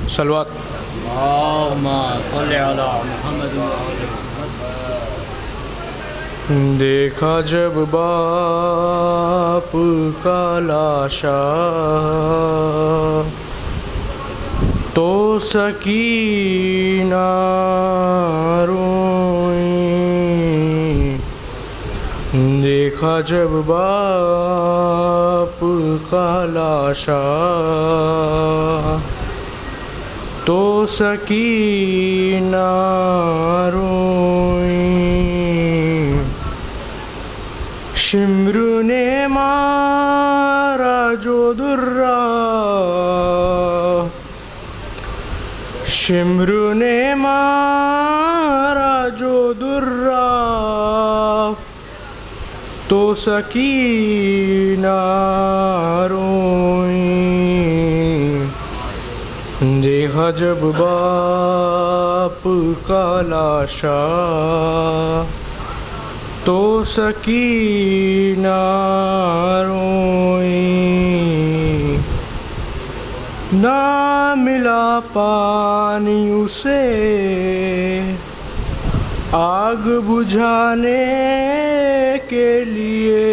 صلوات. اللهم صل على محمد وآل محمد. دیکھا جب باپ کا لاشا تو سکینہ روئی. دیکھا جب باپ کا لاشا تو سکینہ روئی. شمر نے مارا جو درہ، شمر نے مارا جو درہ تو سکینہ روئی. دیکھا جب باپ کا لاشا تو سکینہ روئی. نہ ملا پانی اسے آگ بجھانے کے لیے،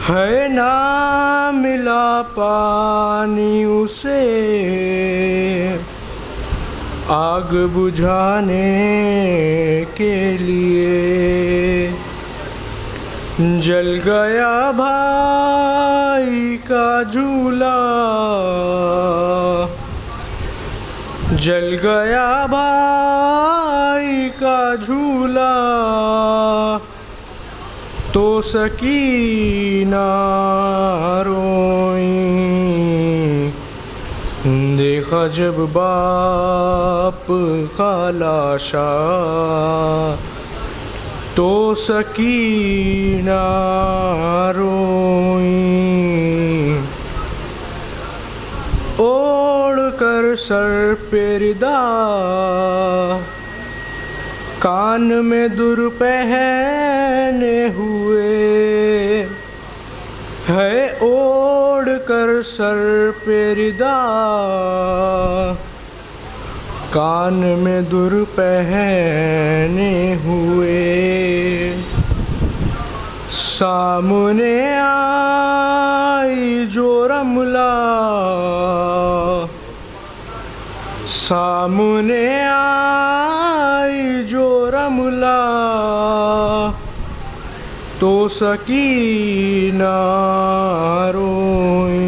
ہے نہ ملا پانی اسے آگ بجھانے کے لیے. جل گیا بھائی کا جھولا، جل گیا بھائی کا جھولا تو سکینہ روئی. دیکھا جب باپ کا لاشا تو سکینہ روئی. اوڑھ کر سر پہ ردا، کان میں در پہنے ہوئے، ہے اوڑھ کر سر پہ ردا، کان میں در پہنے ہوئے. سامنے آئی جو رملہ، سامنے آئی جو رملہ تو سکینہ روئی.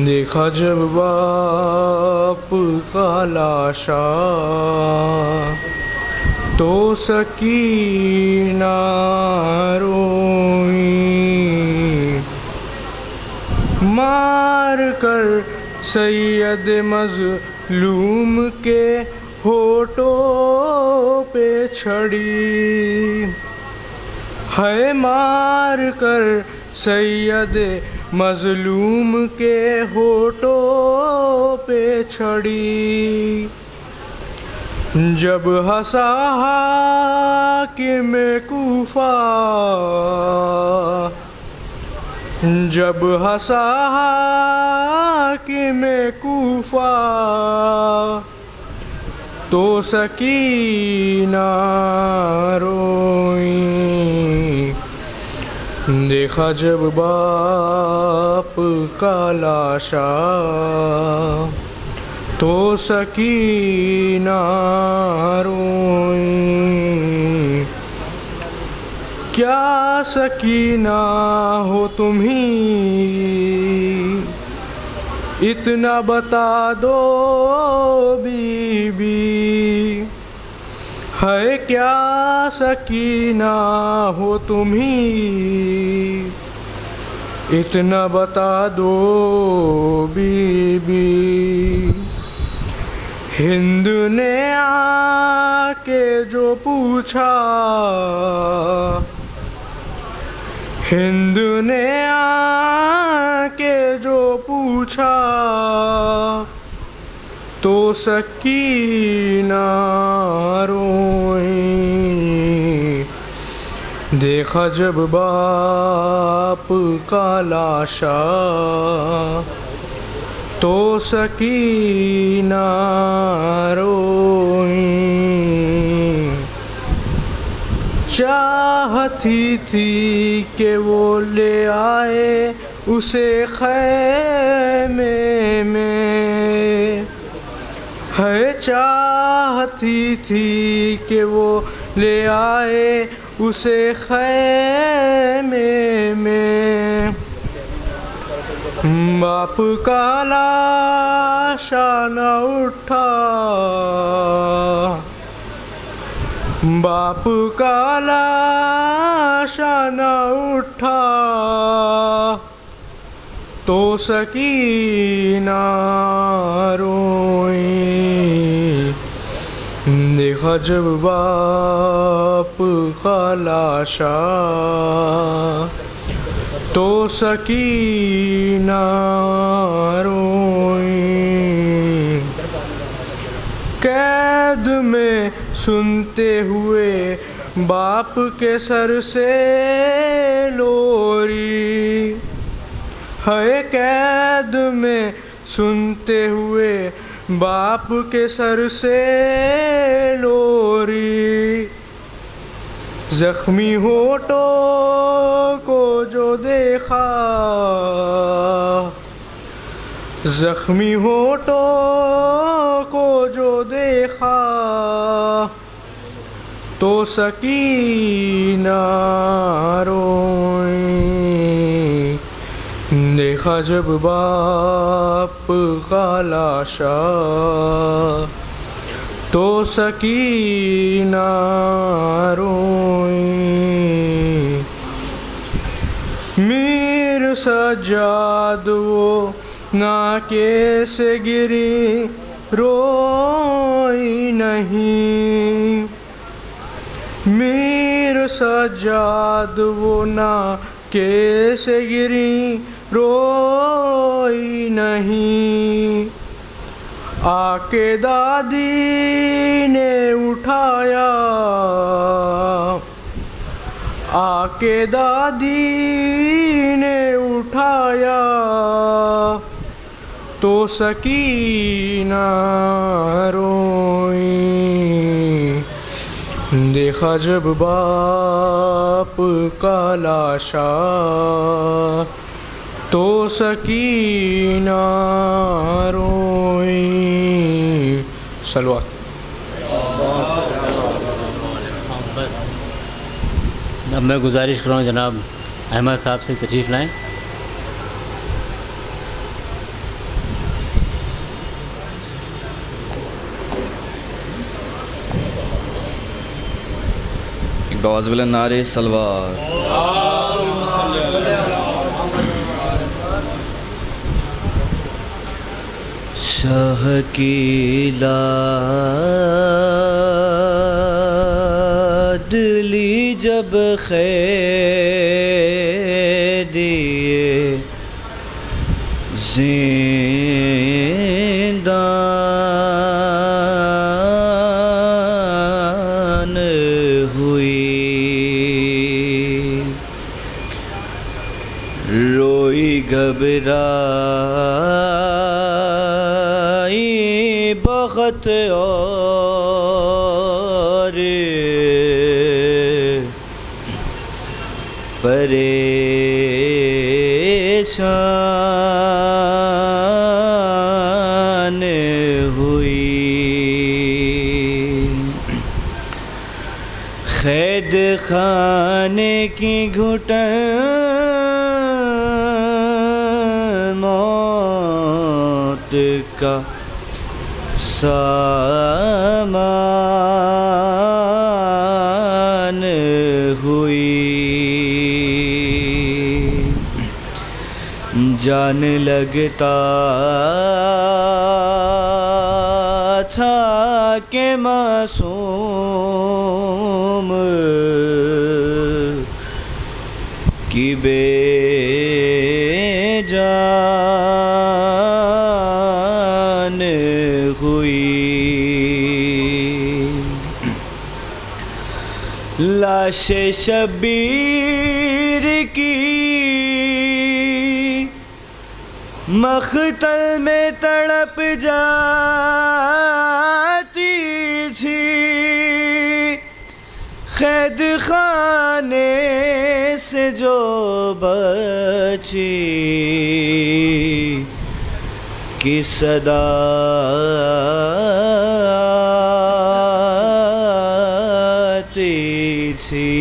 دیکھا جب باپ کا لاشا تو سکینہ روئی. مار کر سید مظلوم کے ہونٹوں پہ چھڑی، ہے مار کر سید مظلوم کے ہونٹوں پہ چھڑی. جب ہنسا حاکم کوفہ، جب ہنسا حاکم کوفہ تو سکینہ روئی. دیکھا جب باپ کا لاشا تو سکینہ روئی. کیا سکینہ ہو تم ہی اتنا بتا دو بی بی، ہے کیا سکینہ ہو تم ہی اتنا بتا دو بی بی. ہند نے آ کے جو پوچھا، ہند نے آ کے جو پوچھا تو سکینہ روئی. دیکھا جب باپ کا لاشا تو سکینہ روئی، چاہتی تھی کہ وہ لے آئے اسے خیمے میں، ہے چاہتی تھی کہ وہ لے آئے اسے خیمے میں، باپ کا لاشا نہ اٹھا، باپ کا لاشا نہ اٹھا، تو سکینہ روئی، دیکھا جب باپ کا لاشا تو سکینہ روئی، قید میں سنتے ہوئے باپ کے سر سے لوری، ہے قید میں سنتے ہوئے باپ کے سر سے لوری، زخمی ہونٹوں کو جو دیکھا، زخمی ہونٹوں کو جو دیکھا، تو سکینہ روئی، دیکھا جب باپ کا لاشا تو سکینہ روئی، میر سجاد وہ ناکے سے گری روئی نہیں، میر سجاد وہ ناکے سے گری روئی نہیں، آ کے دادی نے اٹھایا، آ کے دادی نے اٹھایا، تو سکینہ روئی، دیکھا جب باپ کا لاشا تو سکینہ روئی، صلوات۔ اب میں گزارش کروں جناب احمد صاحب سے تشریف لائیں۔ باعث بلند نعرے صلوات۔ شاہ کی لاڈلی جب خیریے زندان ہوئی، روئی گھبرائی بہت اور پریشان ہوئی، قید خانے کی گھٹن موت کا سامان ہوئی، جان لگتا تھا کہ معصوم کی بے جان ہوئی، لاش شبیر کی مختل میں تڑپ جاتی تھی، قید خانے سے جو بچی کی صدا آتی تھی،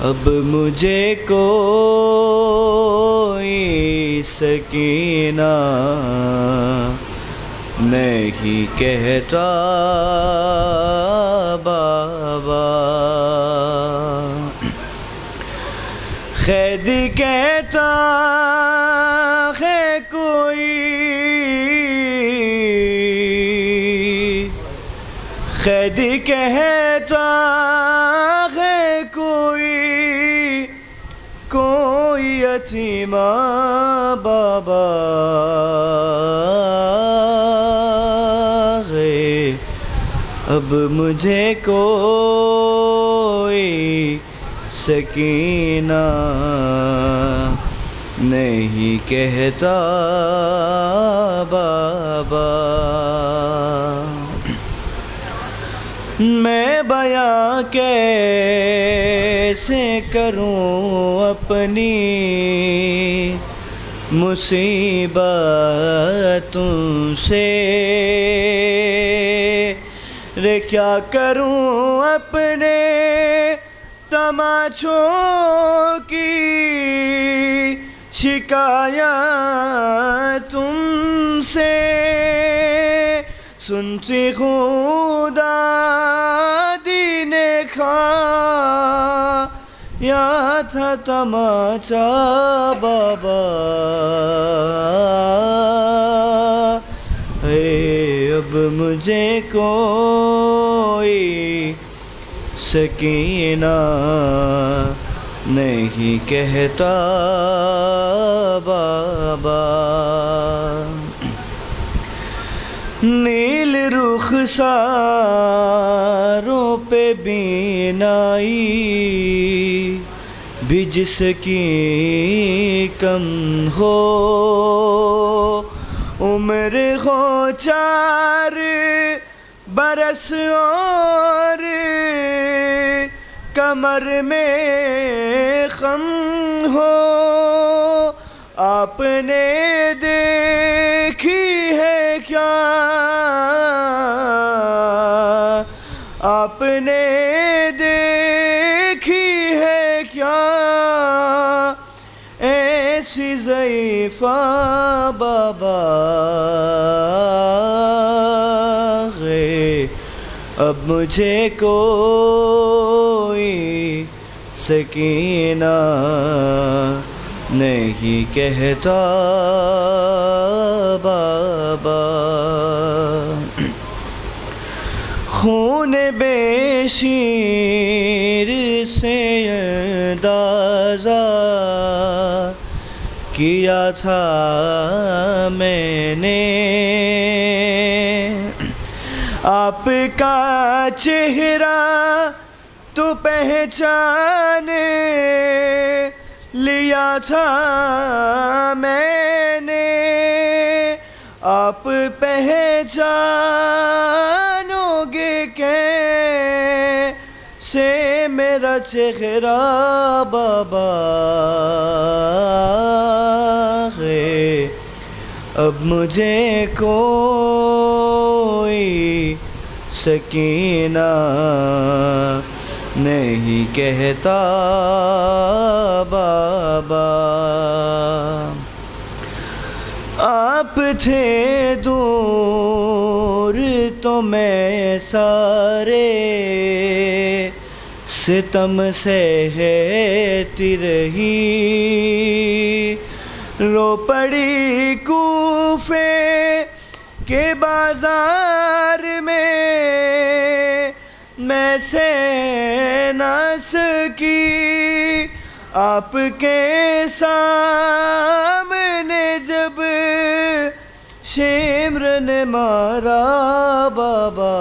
اب مجھے کوئی سکینہ نہیں کہتا بابا، قید کہتا ہے کوئی، قید کہتا ہے کوئی یتیمہ بابا ہے، اب مجھے کوئی سکینہ نہیں کہتا بابا۔ میں بیاں کیسے کروں اپنی مصیبتوں سے، رے کیا کروں اپنے تماشوں کی شکایت تم سے، سنتی ہوں دادی نے کھایا تھا تماچا بابا، اے اب مجھے کوئی سکینہ نہیں کہتا بابا، نیل رخساروں پہ بینائی بھی جس کی کم ہو، عمر ہو 4 برس اور کمر میں خم ہو، آپ نے دیکھی ہے کیا، آپ نے دیکھی ہے کیا ایسی ضعیفہ بابا ہے، اب مجھے کوئی سکینہ نہیں کہتا بابا، خون بے شیر سے اندازہ کیا تھا میں نے، آپ کا چہرہ تو پہچان لیا تھا میں نے، آپ پہچانو گے کیسے میرا چہرہ بابا ہے، اب مجھے کوئی سکینہ نہیں کہتا بابا، آپ تھے دور تو میں سارے ستم سہتی رہی، رو پڑی کوفے کے بازار میں سہ نہ سکی، آپ کے سامنے جب شمر نے مارا بابا،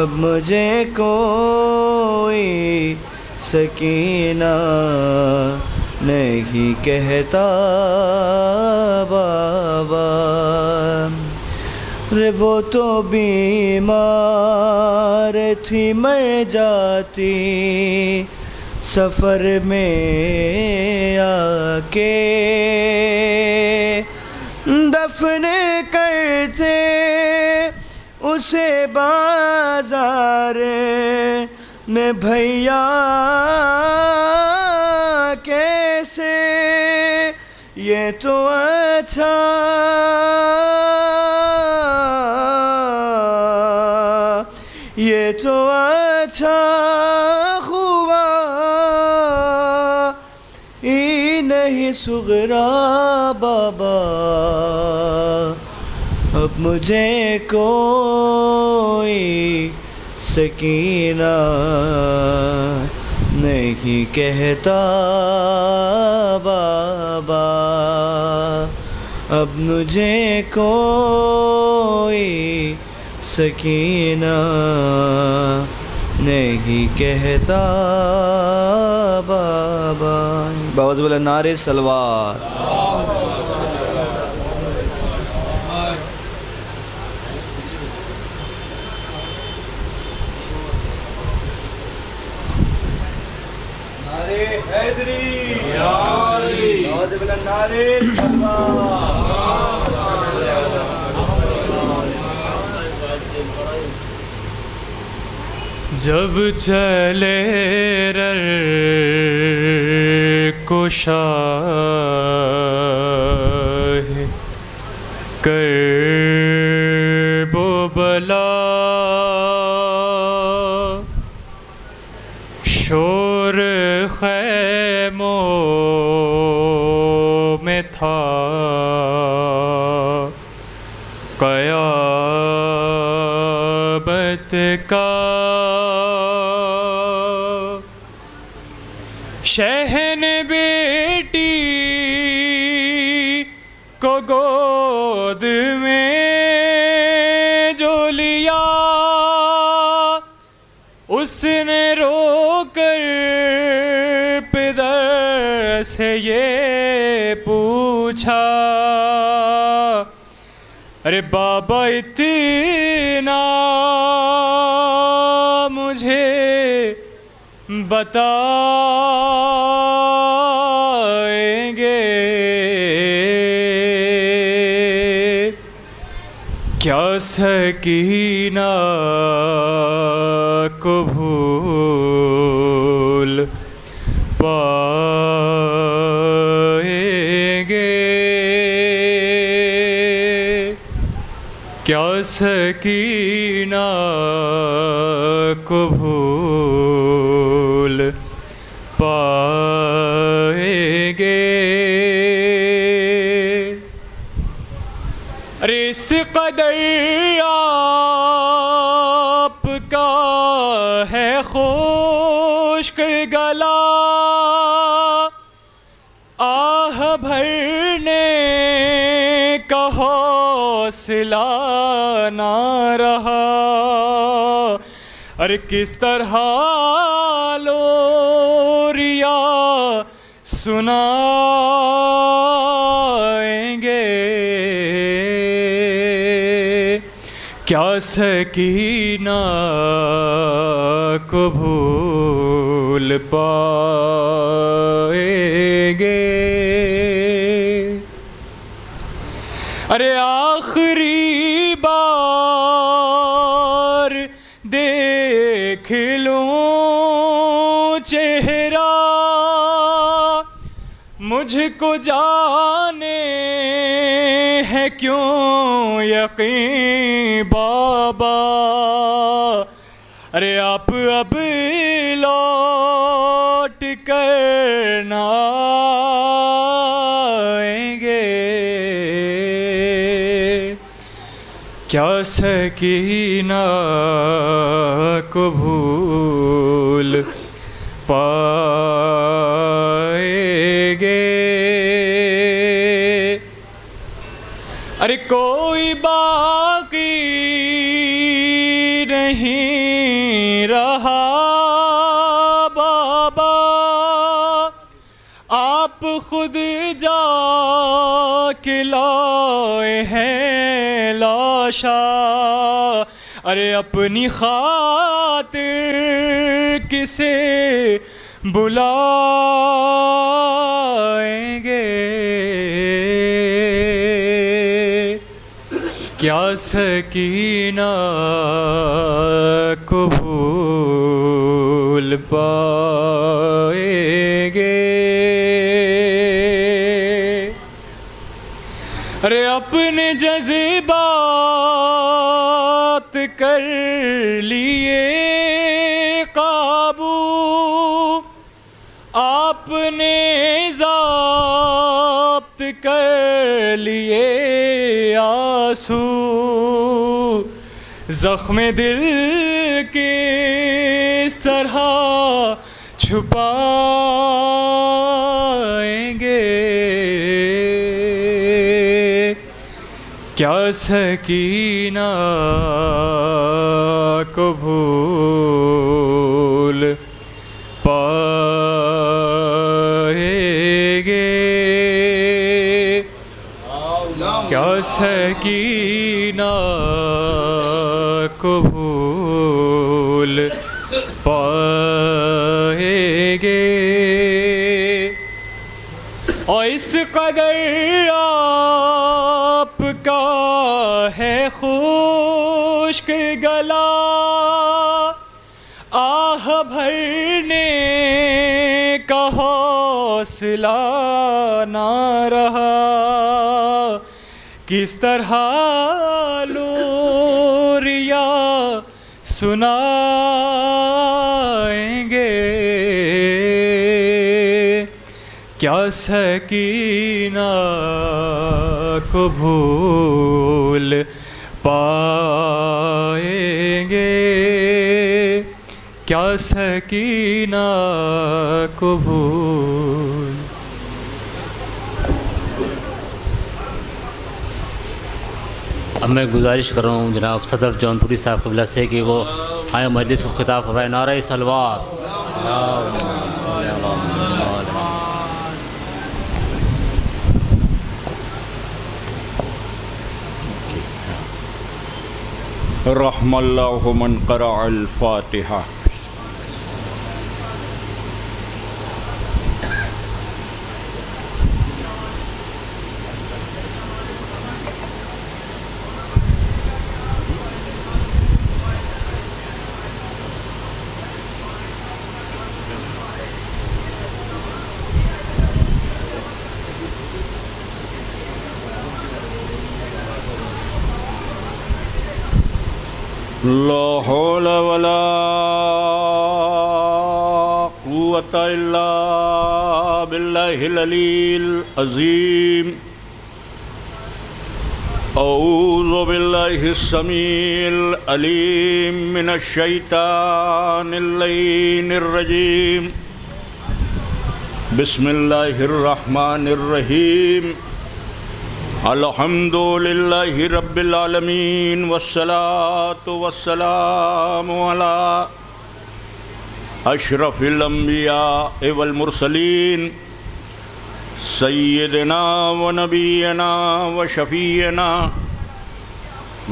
اب مجھے کوئی سکینہ نہیں کہتا بابا. رے وہ تو بیمار تھی مر جاتی سفر میں آ کے. دفن کرتے اسے بازار میں بھیا کیسے. یہ تو اچھا یہ تو اچھا ہوا ہی نہیں صغرا بابا. اب مجھے کوئی سکینہ نہیں کہتا بابا. اب مجھے کوئی سکینہ نہیں کہتا بابا. باوز بولا نعرے سلوات. نعرے حیدری. باوز بولا نعرے سلوات. جب چلے رر کو شاہ کرب و بلا شور خیموں میں تھا قیامت کا. شہن بیٹی کو گود میں جو لیا اس نے رو کر پدر سے یہ پوچھا ارے بابا اتنا مجھے بتائیں گے کیا سکینہ کو بھول پائیں گے. کیا سکینہ کو بھول پائیں گے. ارے اس قدر آپ کا ہے خشک گلا آہ بھرنے کا حوصلہ نہ رہا. ارے کس طرح لوریا سنائیں گے کیا سکینہ کو بھول پائیں گے. ارے آخری بار دیکھ لوں چہرہ مجھ کو جانے ہے کیوں یقین بابا. ارے آپ اب لوٹ کر نہ آئیں گے کیا سکینہ کو بھول پائیں گے. ارے کوئی باقی نہیں رہا بابا آپ خود جا کے لائے ہیں لاشا، ارے اپنی خاطر کسے بلائیں گے؟ کیا سکینہ کو بھول پائیں گے؟ ارے اپنے جذبات کر لیے قابو، آپ نے ضبط کر لیے آنسو، زخم دل کس طرح چھپائیں گے؟ کیا سکینہ کو بھول پائیں گے؟ کیا سکینہ کو بھول پائیں گے؟ اور اس قدر آپ کا ہے خشک گلا، آہ بھرنے کا حوصلہ نہ رہا، کس طرح لوریا سنائیں گے؟ کیا سکینہ کو بھول پائیں گے؟ کیا سکینہ کو بھول؟ اب میں گزارش کر رہا ہوں جناب صدف جونپوری صاحب قبلہ سے کہ وہ آئے مجلس کو خطاب فرمائے. نعرہ صلوات. رحم اللہ من قرأ الفاتحہ. لا حول ولا قوة الا باللہ العلی العظیم. اعوذ باللہ السمیع العلیم من الشیطان اللعین الرجیم. بسم اللہ الرحمن الرحیم. الحمد للہ رب العالمین والصلاة والسلام علی اشرف الانبیاء والمرسلین سیدنا و نبینا و شفیعنا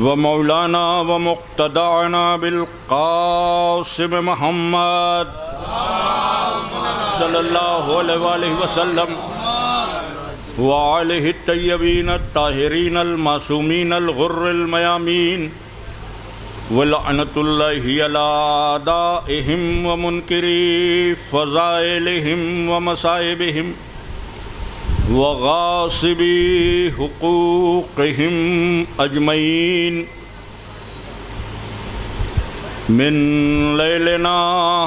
و مولانا و مقتدعنا بالقاسم محمد صلی اللہ علیہ وآلہ وسلم وآلہ الطیبین الطاہرین المعصومین الغر المیامین ولعنۃ اللہ علی اعدائہم ومنکری فضائلہم ومصائبہم وغاصبی حقوقہم اجمعین. من لیلنا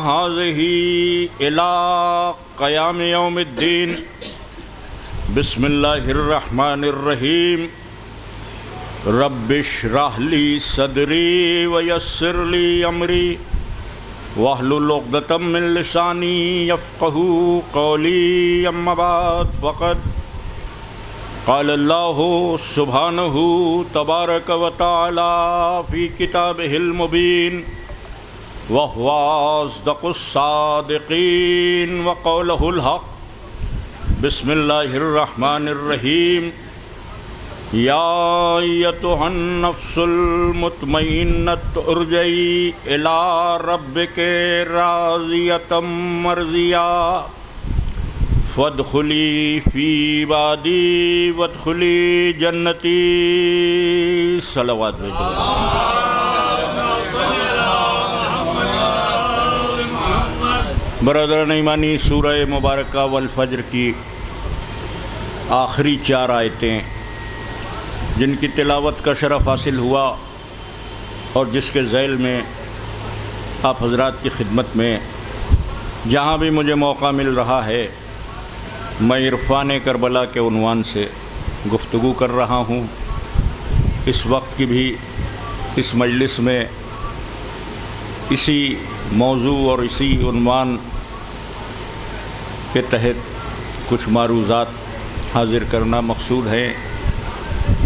ھذہ الی قیام یوم الدین. بسم اللہ الرحمن الرحیم. رب اشرح لی صدری ویسر لی امری واحلل عقدۃ من لسانی یفقہوا قولی. اما بعد فقد قال اللہ سبحانہ تبارک و تعالی فی کتابہ المبین وہو اصدق الصادقین وقولہ الحق. بسم اللہ الرحمن الرحیم یا ایتھا النفس المطمئنۃ ارجعی الی ربک راضیۃ مرضیہ فادخلی فی عبادی وادخلی جنتی. صلوات بھیجو. برادران ایمانی، سورہ مبارکہ والفجر کی آخری 4 آیتیں جن کی تلاوت کا شرف حاصل ہوا اور جس کے ذیل میں آپ حضرات کی خدمت میں جہاں بھی مجھے موقع مل رہا ہے میں عرفان کربلا کے عنوان سے گفتگو کر رہا ہوں. اس وقت کی بھی اس مجلس میں اسی موضوع اور اسی عنوان کے تحت کچھ معروضات حاضر کرنا مقصود ہے.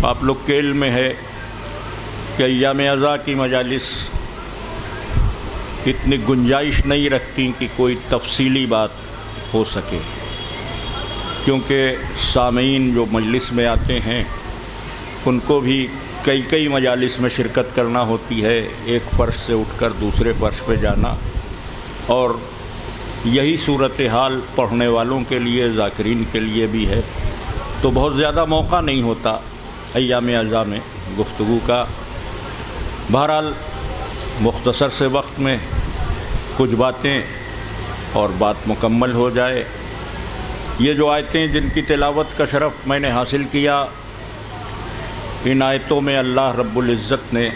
آپ لوگ کے علم میں ہے کہ ایام عزا کی مجالس اتنی گنجائش نہیں رکھتی کہ کوئی تفصیلی بات ہو سکے، کیونکہ سامعین جو مجلس میں آتے ہیں ان کو بھی کئی مجالس میں شرکت کرنا ہوتی ہے، ایک فرش سے اٹھ کر دوسرے فرش پہ جانا، اور یہی صورتحال پڑھنے والوں کے لیے، ذاکرین کے لیے بھی ہے. تو بہت زیادہ موقع نہیں ہوتا ایام عزا میں گفتگو کا. بہرحال مختصر سے وقت میں کچھ باتیں اور بات مکمل ہو جائے. یہ جو آیتیں جن کی تلاوت کا شرف میں نے حاصل کیا، ان آیتوں میں اللہ رب العزت نے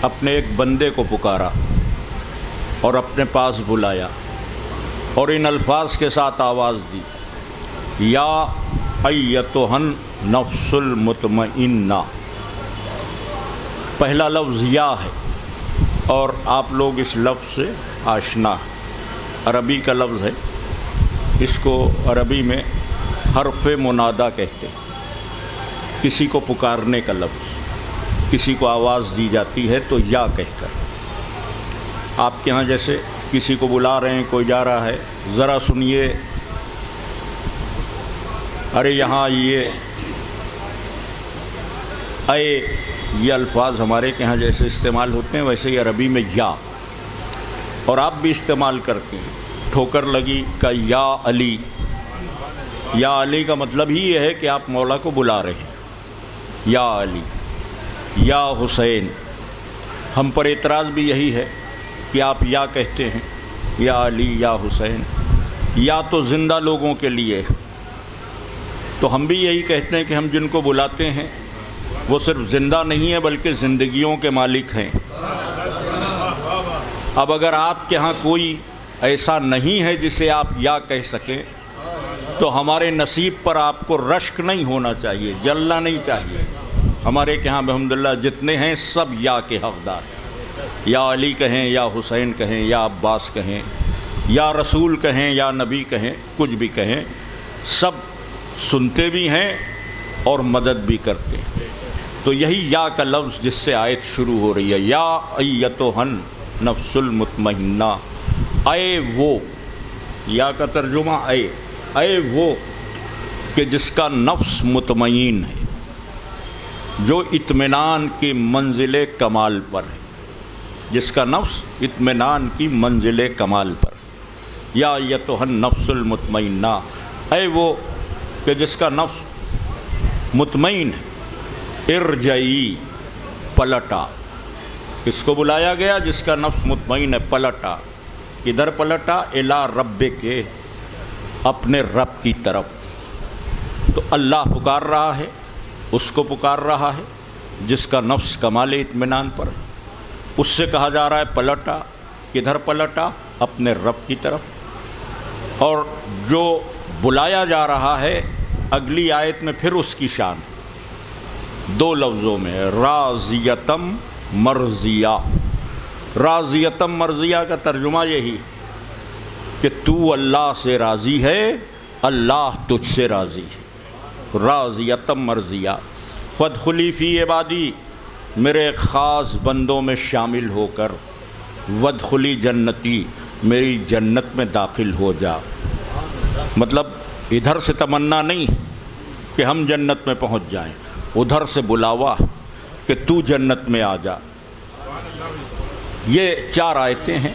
اپنے ایک بندے کو پکارا اور اپنے پاس بلایا اور ان الفاظ کے ساتھ آواز دی، یا ایتھا النفس المطمئنہ. پہلا لفظ یا ہے اور آپ لوگ اس لفظ سے آشنا ہیں. عربی کا لفظ ہے، اس کو عربی میں حرف منادا کہتے ہیں. کسی کو پکارنے کا لفظ، کسی کو آواز دی جاتی ہے تو یا کہہ کر. آپ کے ہاں جیسے کسی کو بلا رہے ہیں، کوئی جا رہا ہے، ذرا سنیے، ارے یہاں آئیے، اے، یہ الفاظ ہمارے کے ہاں جیسے استعمال ہوتے ہیں ویسے ہی عربی میں یا، اور آپ بھی استعمال کرتے ہیں. ٹھوکر لگی کا یا علی. یا علی کا مطلب ہی یہ ہے کہ آپ مولا کو بلا رہے ہیں. یا علی، یا حسین. ہم پر اعتراض بھی یہی ہے کہ آپ یا کہتے ہیں، یا علی، یا حسین. یا تو زندہ لوگوں کے لیے، تو ہم بھی یہی کہتے ہیں کہ ہم جن کو بلاتے ہیں وہ صرف زندہ نہیں ہیں بلکہ زندگیوں کے مالک ہیں. اب اگر آپ کے ہاں کوئی ایسا نہیں ہے جسے آپ یا کہہ سکیں تو ہمارے نصیب پر آپ کو رشک نہیں ہونا چاہیے، جلنا نہیں چاہیے. ہمارے کے ہاں الحمدللہ جتنے ہیں سب یا کے حقدار ہیں. یا علی کہیں، یا حسین کہیں، یا عباس کہیں، یا رسول کہیں، یا نبی کہیں، کچھ بھی کہیں، سب سنتے بھی ہیں اور مدد بھی کرتے ہیں. تو یہی یا کا لفظ جس سے آیت شروع ہو رہی ہے، یا ایتھا النفس المطمئنہ. اے وہ، یا کا ترجمہ اے وہ کہ جس کا نفس مطمئن ہے، جو اطمینان کی منزل کمال پر ہے، جس کا نفس اطمینان کی منزل کمال پر. یا ایتھا النفس المطمئنہ، اے وہ کہ جس کا نفس مطمئن ہے. ارجعی، پلٹا. کس کو بلایا گیا؟ جس کا نفس مطمئن ہے، پلٹا. کدھر پلٹا؟ الی ربک، اپنے رب کی طرف. تو اللہ پکار رہا ہے، اس کو پکار رہا ہے جس کا نفس کمال اطمینان پر. اس سے کہا جا رہا ہے پلٹا. کدھر پلٹا؟ اپنے رب کی طرف. اور جو بلایا جا رہا ہے اگلی آیت میں پھر اس کی شان 2 لفظوں میں، راضیتم مرضیہ. راضیتم مرضیہ کا ترجمہ یہی کہ تو اللہ سے راضی ہے، اللہ تجھ سے راضی ہے. راضیتم مرضیہ. فادخلی فی عبادی، میرے خاص بندوں میں شامل ہو کر. وادخلی جنتی، میری جنت میں داخل ہو جا. مطلب ادھر سے تمنا نہیں کہ ہم جنت میں پہنچ جائیں، ادھر سے بلاوا کہ تو جنت میں آ جا۔ یہ 4 آیتیں ہیں،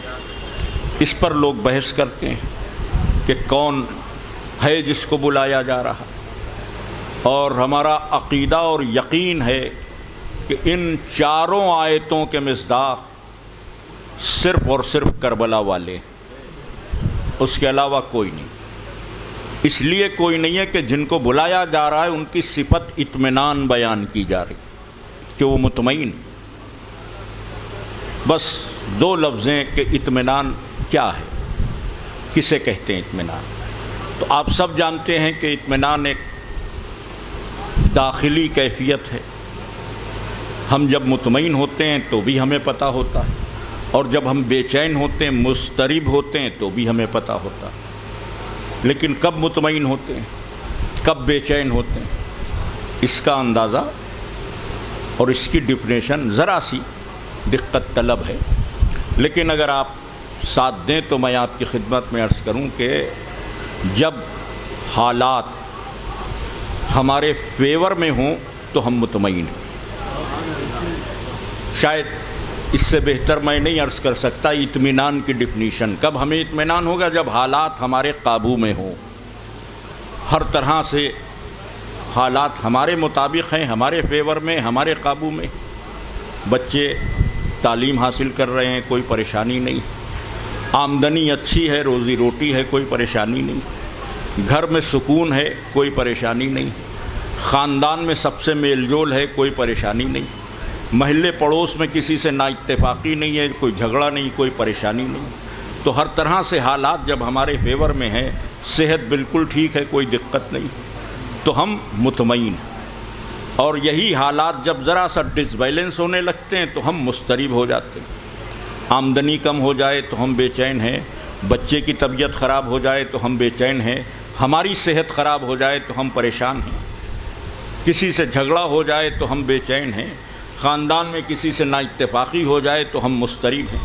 اس پر لوگ بحث کرتے ہیں کہ کون ہے جس کو بلایا جا رہا، اور ہمارا عقیدہ اور یقین ہے کہ ان 4 آیتوں کے مصداق صرف اور صرف کربلا والے، اس کے علاوہ کوئی نہیں۔ اس لیے کوئی نہیں ہے کہ جن کو بلایا جا رہا ہے ان کی صفت اطمینان بیان کی جا رہی کہ وہ مطمئن۔ بس 2 لفظیں کہ اطمینان کیا ہے، کسے کہتے ہیں اطمینان؟ تو آپ سب جانتے ہیں کہ اطمینان ایک داخلی کیفیت ہے۔ ہم جب مطمئن ہوتے ہیں تو بھی ہمیں پتہ ہوتا ہے، اور جب ہم بے چین ہوتے ہیں، مضطرب ہوتے ہیں تو بھی ہمیں پتہ ہوتا ہے۔ لیکن کب مطمئن ہوتے ہیں، کب بے چین ہوتے ہیں، اس کا اندازہ اور اس کی ڈیفینیشن ذرا سی دقت طلب ہے۔ لیکن اگر آپ ساتھ دیں تو میں آپ کی خدمت میں عرض کروں کہ جب حالات ہمارے فیور میں ہوں تو ہم مطمئن ہیں۔ شاید اس سے بہتر میں نہیں عرض کر سکتا اطمینان کی ڈیفینیشن۔ کب ہمیں اطمینان ہوگا؟ جب حالات ہمارے قابو میں ہوں، ہر طرح سے حالات ہمارے مطابق ہیں، ہمارے فیور میں، ہمارے قابو میں۔ بچے تعلیم حاصل کر رہے ہیں، کوئی پریشانی نہیں، آمدنی اچھی ہے، روزی روٹی ہے، کوئی پریشانی نہیں، گھر میں سکون ہے، کوئی پریشانی نہیں، خاندان میں سب سے میل جول ہے، کوئی پریشانی نہیں، محلے پڑوس میں کسی سے نا اتفاقی نہیں ہے، کوئی جھگڑا نہیں، کوئی پریشانی نہیں۔ تو ہر طرح سے حالات جب ہمارے فیور میں ہیں، صحت بالکل ٹھیک ہے، کوئی دقت نہیں، تو ہم مطمئن ہیں۔ اور یہی حالات جب ذرا سا ڈس بیلنس ہونے لگتے ہیں تو ہم مضطرب ہو جاتے ہیں۔ آمدنی کم ہو جائے تو ہم بے چین ہیں، بچے کی طبیعت خراب ہو جائے تو ہم بے چین ہیں، ہماری صحت خراب ہو جائے تو ہم پریشان ہیں، کسی سے جھگڑا ہو جائے تو ہم بے چین ہیں، خاندان میں کسی سے نا اتفاقی ہو جائے تو ہم مضطرب ہیں۔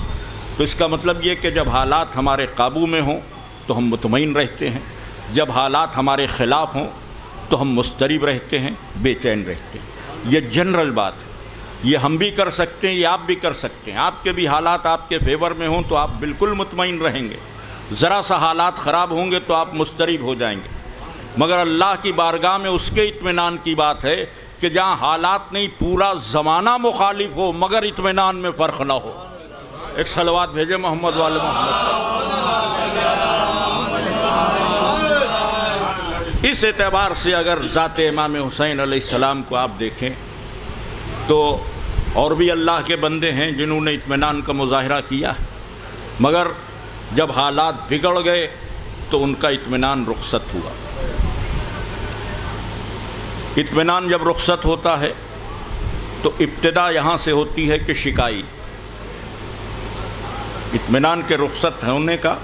تو اس کا مطلب یہ کہ جب حالات ہمارے قابو میں ہوں تو ہم مطمئن رہتے ہیں، جب حالات ہمارے خلاف ہوں تو ہم مضطرب رہتے ہیں، بے چین رہتے ہیں۔ یہ جنرل بات ہے، یہ ہم بھی کر سکتے ہیں، یہ آپ بھی کر سکتے ہیں۔ آپ کے بھی حالات آپ کے فیور میں ہوں تو آپ بالکل مطمئن رہیں گے، ذرا سا حالات خراب ہوں گے تو آپ مضطرب ہو جائیں گے۔ مگر اللہ کی بارگاہ میں اس کے اطمینان کی بات ہے کہ جہاں حالات نہیں، پورا زمانہ مخالف ہو مگر اطمینان میں فرق نہ ہو۔ ایک صلوات بھیجے محمد والے محمد۔ اس اعتبار سے اگر ذات امام حسین علیہ السلام کو آپ دیکھیں تو اور بھی اللہ کے بندے ہیں جنہوں نے اطمینان کا مظاہرہ کیا، مگر جب حالات بگڑ گئے تو ان کا اطمینان رخصت ہوا۔ اطمینان جب رخصت ہوتا ہے تو ابتدا یہاں سے ہوتی ہے کہ شکایت۔ اطمینان کے رخصت ہونے کا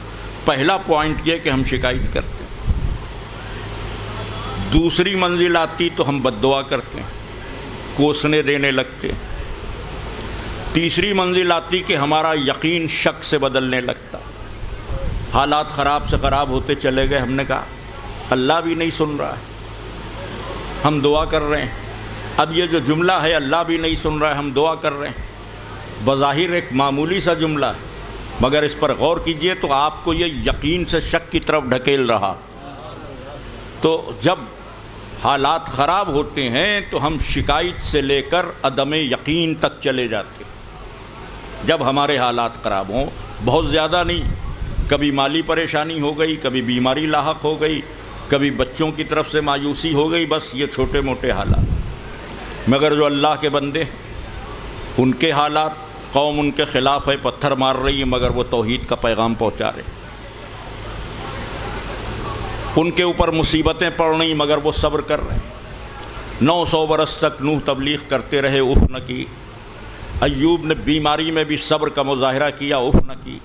پہلا پوائنٹ یہ کہ ہم شکایت کرتے ہیں۔ دوسری منزل آتی تو ہم بد دعا کرتے ہیں، کوسنے دینے لگتے ہیں۔ تیسری منزل آتی کہ ہمارا یقین شک سے بدلنے لگتا۔ حالات خراب سے خراب ہوتے چلے گئے، ہم نے کہا اللہ بھی نہیں سن رہا ہے، ہم دعا کر رہے ہیں۔ اب یہ جو جملہ ہے اللہ بھی نہیں سن رہا ہے، ہم دعا کر رہے ہیں، بظاہر ایک معمولی سا جملہ ہے، مگر اس پر غور کیجئے تو آپ کو یہ یقین سے شک کی طرف ڈھکیل رہا۔ تو جب حالات خراب ہوتے ہیں تو ہم شکایت سے لے کر عدم یقین تک چلے جاتے ہیں۔ جب ہمارے حالات خراب ہوں، بہت زیادہ نہیں، کبھی مالی پریشانی ہو گئی، کبھی بیماری لاحق ہو گئی، کبھی بچوں کی طرف سے مایوسی ہو گئی، بس یہ چھوٹے موٹے حالات۔ مگر جو اللہ کے بندے ان کے حالات، قوم ان کے خلاف ہے، پتھر مار رہی ہے مگر وہ توحید کا پیغام پہنچا رہے، ان کے اوپر مصیبتیں پڑ رہی مگر وہ صبر کر رہے ہیں۔ 900 برس تک نوح تبلیغ کرتے رہے، اف نہ کی۔ ایوب نے بیماری میں بھی صبر کا مظاہرہ کیا، اف نہ کی۔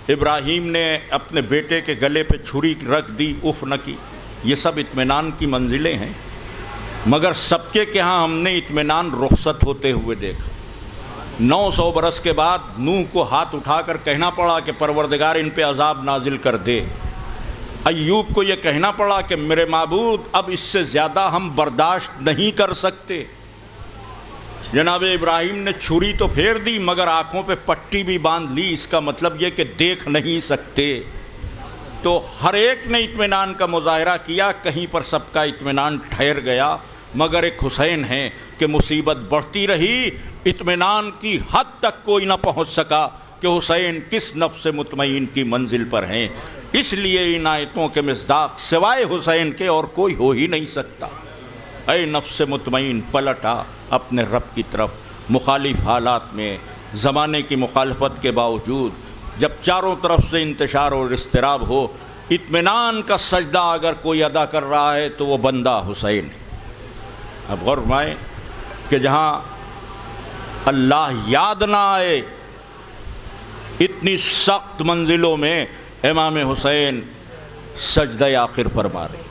ابراہیم نے اپنے بیٹے کے گلے پہ چھری رکھ دی، اف نہ کی۔ یہ سب اطمینان کی منزلیں ہیں، مگر سب کے ہاں ہم نے اطمینان رخصت ہوتے ہوئے دیکھا۔ 900 برس کے بعد نوح کو ہاتھ اٹھا کر کہنا پڑا کہ پروردگار ان پہ عذاب نازل کر دے۔ ایوب کو یہ کہنا پڑا کہ میرے معبود اب اس سے زیادہ ہم برداشت نہیں کر سکتے۔ جناب ابراہیم نے چھری تو پھیر دی مگر آنکھوں پہ پٹی بھی باندھ لی، اس کا مطلب یہ کہ دیکھ نہیں سکتے۔ تو ہر ایک نے اطمینان کا مظاہرہ کیا، کہیں پر سب کا اطمینان ٹھہر گیا، مگر ایک حسین ہے کہ مصیبت بڑھتی رہی، اطمینان کی حد تک کوئی نہ پہنچ سکا کہ حسین کس نفس مطمئن کی منزل پر ہیں۔ اس لیے ان آیتوں کے مصداق سوائے حسین کے اور کوئی ہو ہی نہیں سکتا۔ اے نفس مطمئن پلٹ آ اپنے رب کی طرف، مخالف حالات میں، زمانے کی مخالفت کے باوجود، جب چاروں طرف سے انتشار اور اضطراب ہو، اطمینان کا سجدہ اگر کوئی ادا کر رہا ہے تو وہ بندہ حسین ہے۔ اب غور فرمائیں کہ جہاں اللہ یاد نہ آئے، اتنی سخت منزلوں میں امام حسین سجدہ آخر فرما رہے،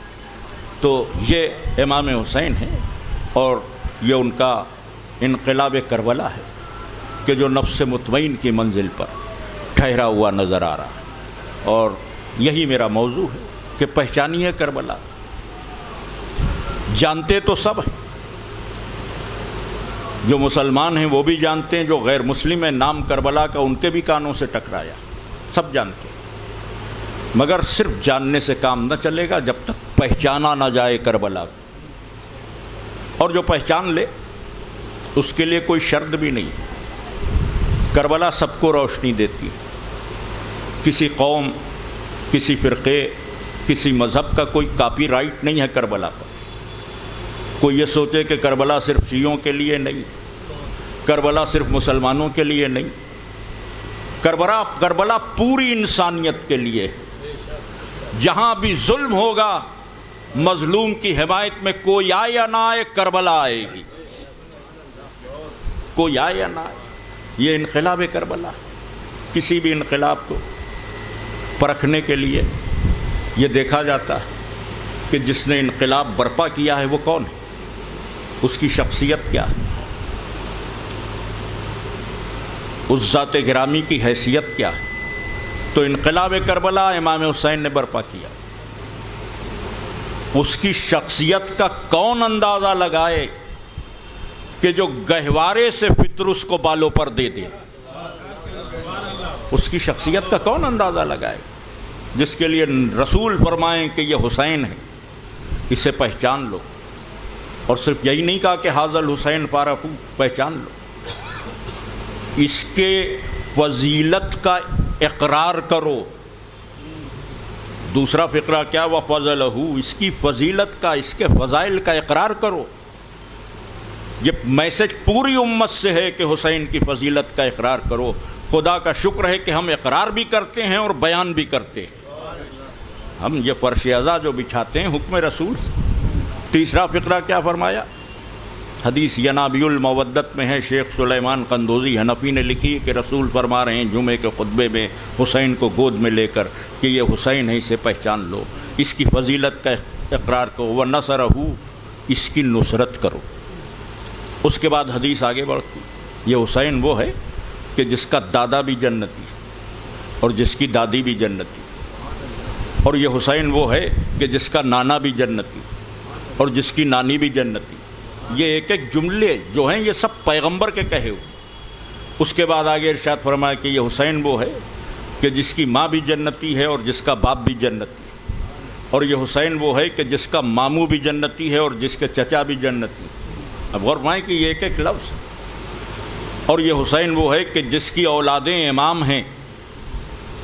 تو یہ امام حسین ہے اور یہ ان کا انقلاب کربلا ہے کہ جو نفس مطمئن کی منزل پر ٹھہرا ہوا نظر آ رہا ہے۔ اور یہی میرا موضوع ہے کہ پہچانیے کربلا۔ جانتے تو سب ہیں، جو مسلمان ہیں وہ بھی جانتے ہیں، جو غیر مسلم ہیں نام کربلا کا ان کے بھی کانوں سے ٹکرایا، سب جانتے ہیں، مگر صرف جاننے سے کام نہ چلے گا جب تک پہچانا نہ جائے کربلا۔ اور جو پہچان لے اس کے لیے کوئی شرط بھی نہیں۔ کربلا سب کو روشنی دیتی ہے، کسی قوم، کسی فرقے، کسی مذہب کا کوئی کاپی رائٹ نہیں ہے کربلا پر۔ کوئی یہ سوچے کہ کربلا صرف شیعوں کے لیے نہیں، کربلا صرف مسلمانوں کے لیے نہیں، کربلا پوری انسانیت کے لیے۔ جہاں بھی ظلم ہوگا، مظلوم کی حمایت میں کوئی آئے یا نہ آئے، کربلا آئے گی، کوئی آئے یا نہ آئے۔ یہ انقلاب کربلا، کسی بھی انقلاب کو پرکھنے کے لیے یہ دیکھا جاتا ہے کہ جس نے انقلاب برپا کیا ہے وہ کون ہے، اس کی شخصیت کیا ہے، اس ذات گرامی کی حیثیت کیا ہے۔ تو انقلاب کربلا امام حسین نے برپا کیا، اس کی شخصیت کا کون اندازہ لگائے کہ جو گہوارے سے پطرس کو بالوں پر دے دے، اس کی شخصیت کا کون اندازہ لگائے، جس کے لیے رسول فرمائیں کہ یہ حسین ہے، اسے پہچان لو۔ اور صرف یہی نہیں کہا کہ حاضر حسین فارفو، پہچان لو، اس کے فضیلت کا اقرار کرو۔ دوسرا فقرہ کیا، وَفَضَلَهُ، اس کی فضیلت کا، اس کے فضائل کا اقرار کرو۔ یہ میسج پوری امت سے ہے کہ حسین کی فضیلت کا اقرار کرو۔ خدا کا شکر ہے کہ ہم اقرار بھی کرتے ہیں اور بیان بھی کرتے ہیں۔ ہم یہ فرش ازا جو بچھاتے ہیں حکم رسول سے۔ تیسرا فقرہ کیا فرمایا، حدیث ینابی المودت میں ہے، شیخ سلیمان قندوزی حنفی نے لکھی کہ رسول فرما رہے ہیں جمعے کے خطبے میں حسین کو گود میں لے کر کہ یہ حسین ہے، اسے پہچان لو، اس کی فضیلت کا اقرار کرو، وَنَصَرَهُ، اس کی نصرت کرو۔ اس کے بعد حدیث آگے بڑھتی، یہ حسین وہ ہے کہ جس کا دادا بھی جنتی اور جس کی دادی بھی جنتی، اور یہ حسین وہ ہے کہ جس کا نانا بھی جنتی اور جس کی نانی بھی جنتی۔ یہ ایک ایک جملے جو ہیں یہ سب پیغمبر کے کہے ہوئے۔ اس کے بعد آگے ارشاد فرمایا کہ یہ حسین وہ ہے کہ جس کی ماں بھی جنتی ہے اور جس کا باپ بھی جنتی ہے، اور یہ حسین وہ ہے کہ جس کا ماموں بھی جنتی ہے اور جس کے چچا بھی جنتی ہے۔ اب غور فرمائیں کہ یہ ایک ایک لفظ، اور یہ حسین وہ ہے کہ جس کی اولادیں امام ہیں،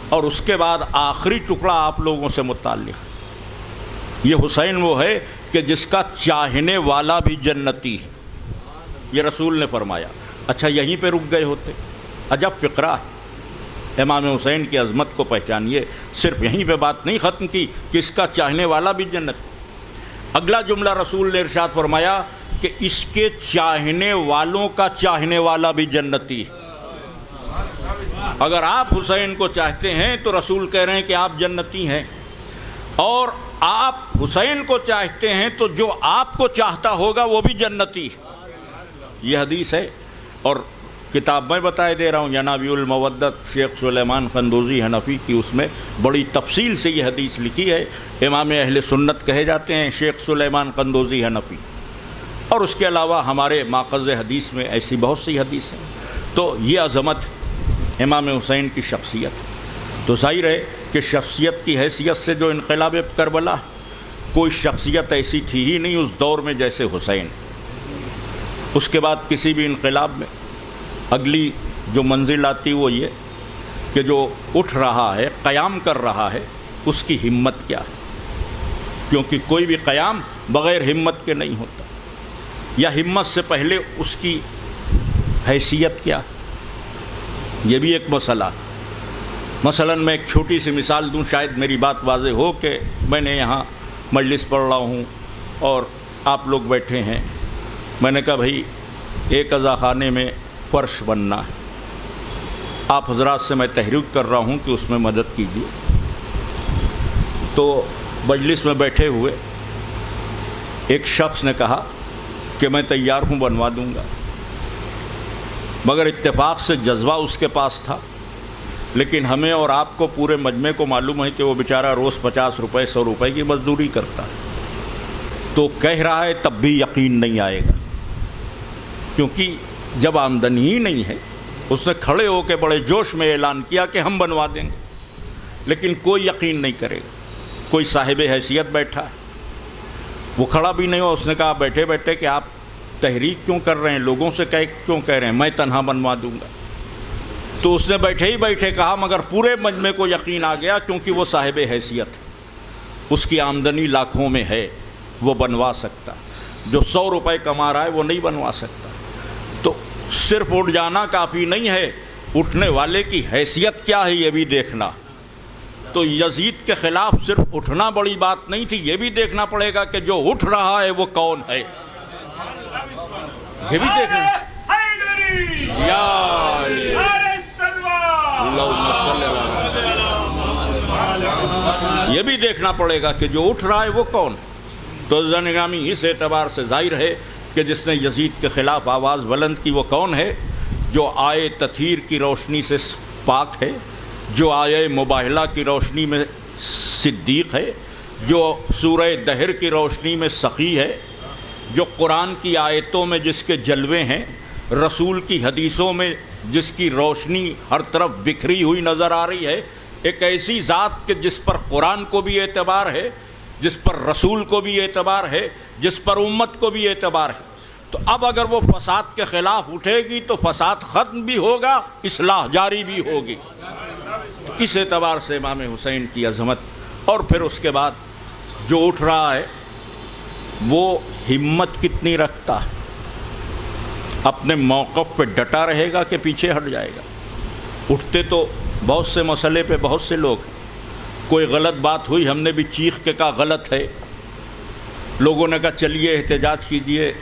اور اس کے بعد آخری ٹکڑا آپ لوگوں سے متعلق، یہ حسین وہ ہے کہ جس کا چاہنے والا بھی جنتی ہے، یہ رسول نے فرمایا۔ اچھا یہیں پہ رک گئے ہوتے، عجب فقرہ ہے، امام حسین کی عظمت کو پہچانیے، صرف یہیں پہ بات نہیں ختم کی کہ اس کا چاہنے والا بھی جنتی۔ اگلا جملہ رسول نے ارشاد فرمایا کہ اس کے چاہنے والوں کا چاہنے والا بھی جنتی ہے۔ اگر آپ حسین کو چاہتے ہیں تو رسول کہہ رہے ہیں کہ آپ جنتی ہیں، اور آپ حسین کو چاہتے ہیں تو جو آپ کو چاہتا ہوگا وہ بھی جنتی ہے۔ یہ حدیث ہے، اور کتاب میں بتائے دے رہا ہوں، ینابیع المودت شیخ سلیمان قندوزی حنفی کی، اس میں بڑی تفصیل سے یہ حدیث لکھی ہے۔ امام اہل سنت کہے جاتے ہیں شیخ سلیمان قندوزی حنفی، اور اس کے علاوہ ہمارے ماخذ حدیث میں ایسی بہت سی حدیث ہیں۔ تو یہ عظمت امام حسین کی شخصیت، تو ظاہر ہے کہ شخصیت کی حیثیت سے جو انقلاب کربلا، کوئی شخصیت ایسی تھی ہی نہیں اس دور میں جیسے حسین۔ اس کے بعد کسی بھی انقلاب میں اگلی جو منزل آتی وہ یہ کہ جو اٹھ رہا ہے، قیام کر رہا ہے، اس کی ہمت کیا ہے، کیونکہ کوئی بھی قیام بغیر ہمت کے نہیں ہوتا، یا ہمت سے پہلے اس کی حیثیت کیا ہے، یہ بھی ایک مسئلہ۔ مثلا میں ایک چھوٹی سی مثال دوں، شاید میری بات واضح ہو کہ میں نے یہاں مجلس پڑھ رہا ہوں اور آپ لوگ بیٹھے ہیں، میں نے کہا بھائی ایک عزا خانے میں فرش بننا ہے، آپ حضرات سے میں تحریک کر رہا ہوں کہ اس میں مدد کیجیے۔ تو مجلس میں بیٹھے ہوئے ایک شخص نے کہا کہ میں تیار ہوں، بنوا دوں گا، مگر اتفاق سے جذبہ اس کے پاس تھا، لیکن ہمیں اور آپ کو پورے مجمع کو معلوم ہے کہ وہ بیچارہ روز 50 روپے 100 روپے کی مزدوری کرتا ہے، تو کہہ رہا ہے تب بھی یقین نہیں آئے گا، کیونکہ جب آمدنی ہی نہیں ہے۔ اس نے کھڑے ہو کے بڑے جوش میں اعلان کیا کہ ہم بنوا دیں گے، لیکن کوئی یقین نہیں کرے گا۔ کوئی صاحب حیثیت بیٹھا ہے، وہ کھڑا بھی نہیں ہوا، اس نے کہا بیٹھے بیٹھے کہ آپ تحریک کیوں کر رہے ہیں، لوگوں سے کیوں کہہ رہے ہیں، میں تنہا بنوا دوں گا۔ تو اس نے بیٹھے ہی بیٹھے کہا، مگر پورے مجمع کو یقین آ گیا کیونکہ وہ صاحب حیثیت ہے، اس کی آمدنی لاکھوں میں ہے، وہ بنوا سکتا۔ جو 100 روپے کما رہا ہے وہ نہیں بنوا سکتا۔ تو صرف اٹھ جانا کافی نہیں ہے، اٹھنے والے کی حیثیت کیا ہے یہ بھی دیکھنا۔ تو یزید کے خلاف صرف اٹھنا بڑی بات نہیں تھی، یہ بھی دیکھنا پڑے گا کہ جو اٹھ رہا ہے وہ کون ہے، یہ بھی دیکھنا۔ یہ بھی دیکھنا پڑے گا کہ جو اٹھ رہا ہے وہ کون ہے۔ تو عزیزان گرامی، اس اعتبار سے ظاہر ہے کہ جس نے یزید کے خلاف آواز بلند کی وہ کون ہے؟ جو آئے تطہیر کی روشنی سے پاک ہے، جو آئے مباہلہ کی روشنی میں صدیق ہے، جو سورہ دہر کی روشنی میں سخی ہے، جو قرآن کی آیتوں میں جس کے جلوے ہیں، رسول کی حدیثوں میں جس کی روشنی ہر طرف بکھری ہوئی نظر آ رہی ہے، ایک ایسی ذات کہ جس پر قرآن کو بھی اعتبار ہے، جس پر رسول کو بھی اعتبار ہے، جس پر امت کو بھی اعتبار ہے۔ تو اب اگر وہ فساد کے خلاف اٹھے گی تو فساد ختم بھی ہوگا، اصلاح جاری بھی ہوگی۔ اس اعتبار سے امام حسین کی عظمت، اور پھر اس کے بعد جو اٹھ رہا ہے وہ ہمت کتنی رکھتا ہے، اپنے موقف پہ ڈٹا رہے گا کہ پیچھے ہٹ جائے گا۔ اٹھتے تو بہت سے مسئلے پہ بہت سے لوگ ہیں، کوئی غلط بات ہوئی ہم نے بھی چیخ کے کہا غلط ہے، لوگوں نے کہا چلیے احتجاج کیجئے،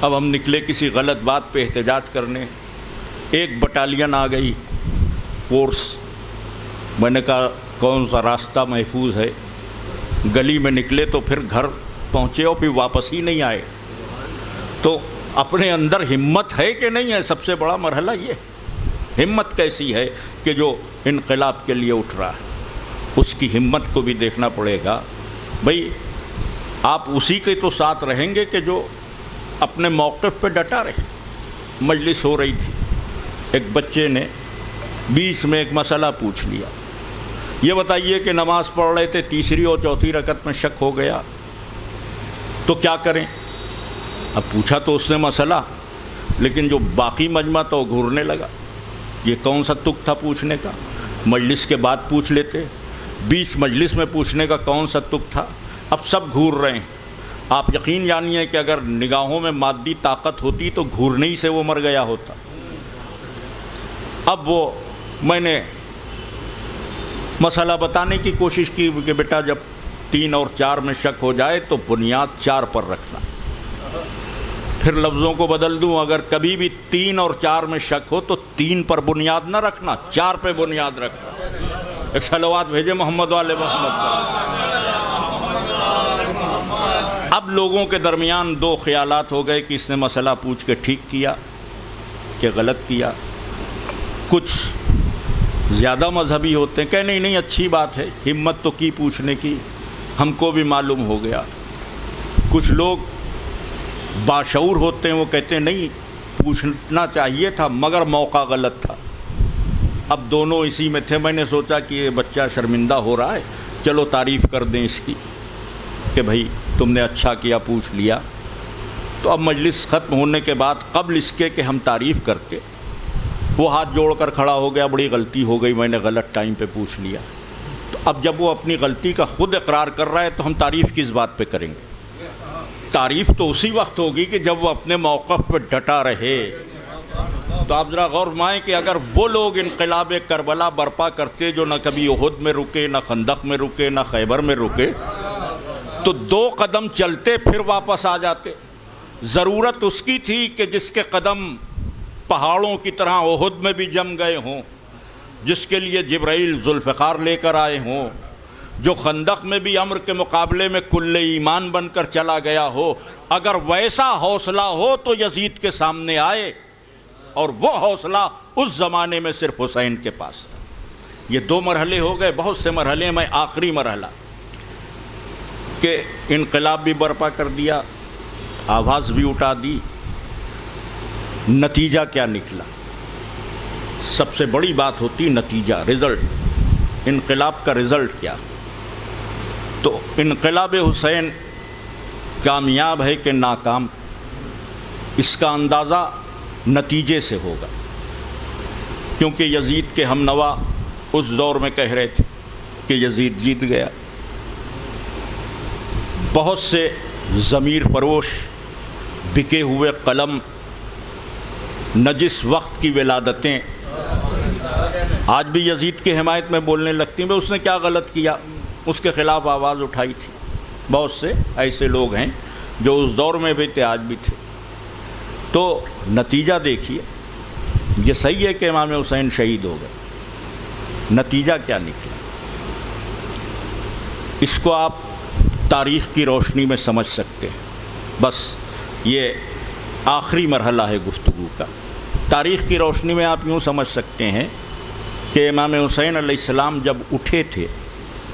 اب ہم نکلے کسی غلط بات پہ احتجاج کرنے، ایک بٹالین آ گئی فورس، میں نے کہا کون سا راستہ محفوظ ہے، گلی میں نکلے تو پھر گھر پہنچے اور پھر واپس ہی نہیں آئے۔ تو اپنے اندر ہمت ہے کہ نہیں ہے، سب سے بڑا مرحلہ یہ، ہمت کیسی ہے کہ جو انقلاب کے لیے اٹھ رہا ہے، اس کی ہمت کو بھی دیکھنا پڑے گا۔ بھئی آپ اسی کے تو ساتھ رہیں گے کہ جو اپنے موقف پہ ڈٹا رہے۔ مجلس ہو رہی تھی، ایک بچے نے بیچ میں ایک مسئلہ پوچھ لیا، یہ بتائیے کہ نماز پڑھ رہے تھے، تیسری اور چوتھی رکعت میں شک ہو گیا تو کیا کریں؟ اب پوچھا تو اس نے مسئلہ، لیکن جو باقی مجمع تو وہ گھورنے لگا، یہ کون سا تک تھا پوچھنے کا، مجلس کے بعد پوچھ لیتے، بیچ مجلس میں پوچھنے کا کون سا تک تھا؟ اب سب گھور رہے ہیں۔ آپ یقین جانیے کہ اگر نگاہوں میں مادی طاقت ہوتی تو گھورنے ہی سے وہ مر گیا ہوتا۔ اب وہ میں نے مسئلہ بتانے کی کوشش کی کہ بیٹا جب 3 اور 4 میں شک ہو جائے تو بنیاد 4 پر رکھنا، پھر لفظوں کو بدل دوں، اگر کبھی بھی 3 اور 4 میں شک ہو تو 3 پر بنیاد نہ رکھنا، 4 پہ بنیاد رکھنا۔ ایک صلوات بھیجے محمد والے محمد۔ اب لوگوں کے درمیان 2 خیالات ہو گئے کہ اس نے مسئلہ پوچھ کے ٹھیک کیا کہ غلط کیا. کچھ زیادہ مذہبی ہوتے ہیں کہ نہیں نہیں اچھی بات ہے, ہمت تو کی پوچھنے کی, ہم کو بھی معلوم ہو گیا. کچھ لوگ باشعور ہوتے ہیں, وہ کہتے ہیں نہیں پوچھنا چاہیے تھا مگر موقع غلط تھا. اب دونوں اسی میں تھے. میں نے سوچا کہ یہ بچہ شرمندہ ہو رہا ہے, چلو تعریف کر دیں اس کی کہ بھائی تم نے اچھا کیا پوچھ لیا. تو اب مجلس ختم ہونے کے بعد قبل اس کے کہ ہم تعریف کرتے, وہ ہاتھ جوڑ کر کھڑا ہو گیا, بڑی غلطی ہو گئی, میں نے غلط ٹائم پہ پوچھ لیا. تو اب جب وہ اپنی غلطی کا خود اقرار کر رہا ہے تو ہم تعریف کس بات پہ کریں گے؟ تعریف تو اسی وقت ہوگی کہ جب وہ اپنے موقف پہ ڈٹا رہے. تو آپ ذرا غور فرمائیں کہ اگر وہ لوگ انقلاب کربلا برپا کرتے جو نہ کبھی احد میں رکے, نہ خندق میں رکے, نہ خیبر میں رکے, تو 2 قدم چلتے پھر واپس آ جاتے. ضرورت اس کی تھی کہ جس کے قدم پہاڑوں کی طرح احد میں بھی جم گئے ہوں, جس کے لیے جبرائیل ذوالفقار لے کر آئے ہوں, جو خندق میں بھی امر کے مقابلے میں کل ایمان بن کر چلا گیا ہو, اگر ویسا حوصلہ ہو تو یزید کے سامنے آئے. اور وہ حوصلہ اس زمانے میں صرف حسین کے پاس تھا. یہ 2 مرحلے ہو گئے, بہت سے مرحلے میں آخری مرحلہ کہ انقلاب بھی برپا کر دیا, آواز بھی اٹھا دی. نتیجہ کیا نکلا؟ سب سے بڑی بات ہوتی نتیجہ, رزلٹ. انقلاب کا رزلٹ کیا؟ تو انقلاب حسین کامیاب ہے کہ ناکام, اس کا اندازہ نتیجے سے ہوگا. کیونکہ یزید کے ہم نوا اس دور میں کہہ رہے تھے کہ یزید جیت گیا. بہت سے ضمیر فروش بکے ہوئے قلم, نجس وقت کی ولادتیں آج بھی یزید کی حمایت میں بولنے لگتی ہیں. بھئی اس نے کیا غلط کیا, اس کے خلاف آواز اٹھائی تھی. بہت سے ایسے لوگ ہیں جو اس دور میں بھی تھے, آج بھی تھے. تو نتیجہ دیکھیے, یہ صحیح ہے کہ امام حسین شہید ہو گئے, نتیجہ کیا نکلا؟ اس کو آپ تاریخ کی روشنی میں سمجھ سکتے ہیں. بس یہ آخری مرحلہ ہے گفتگو کا. تاریخ کی روشنی میں آپ یوں سمجھ سکتے ہیں کہ امام حسین علیہ السلام جب اٹھے تھے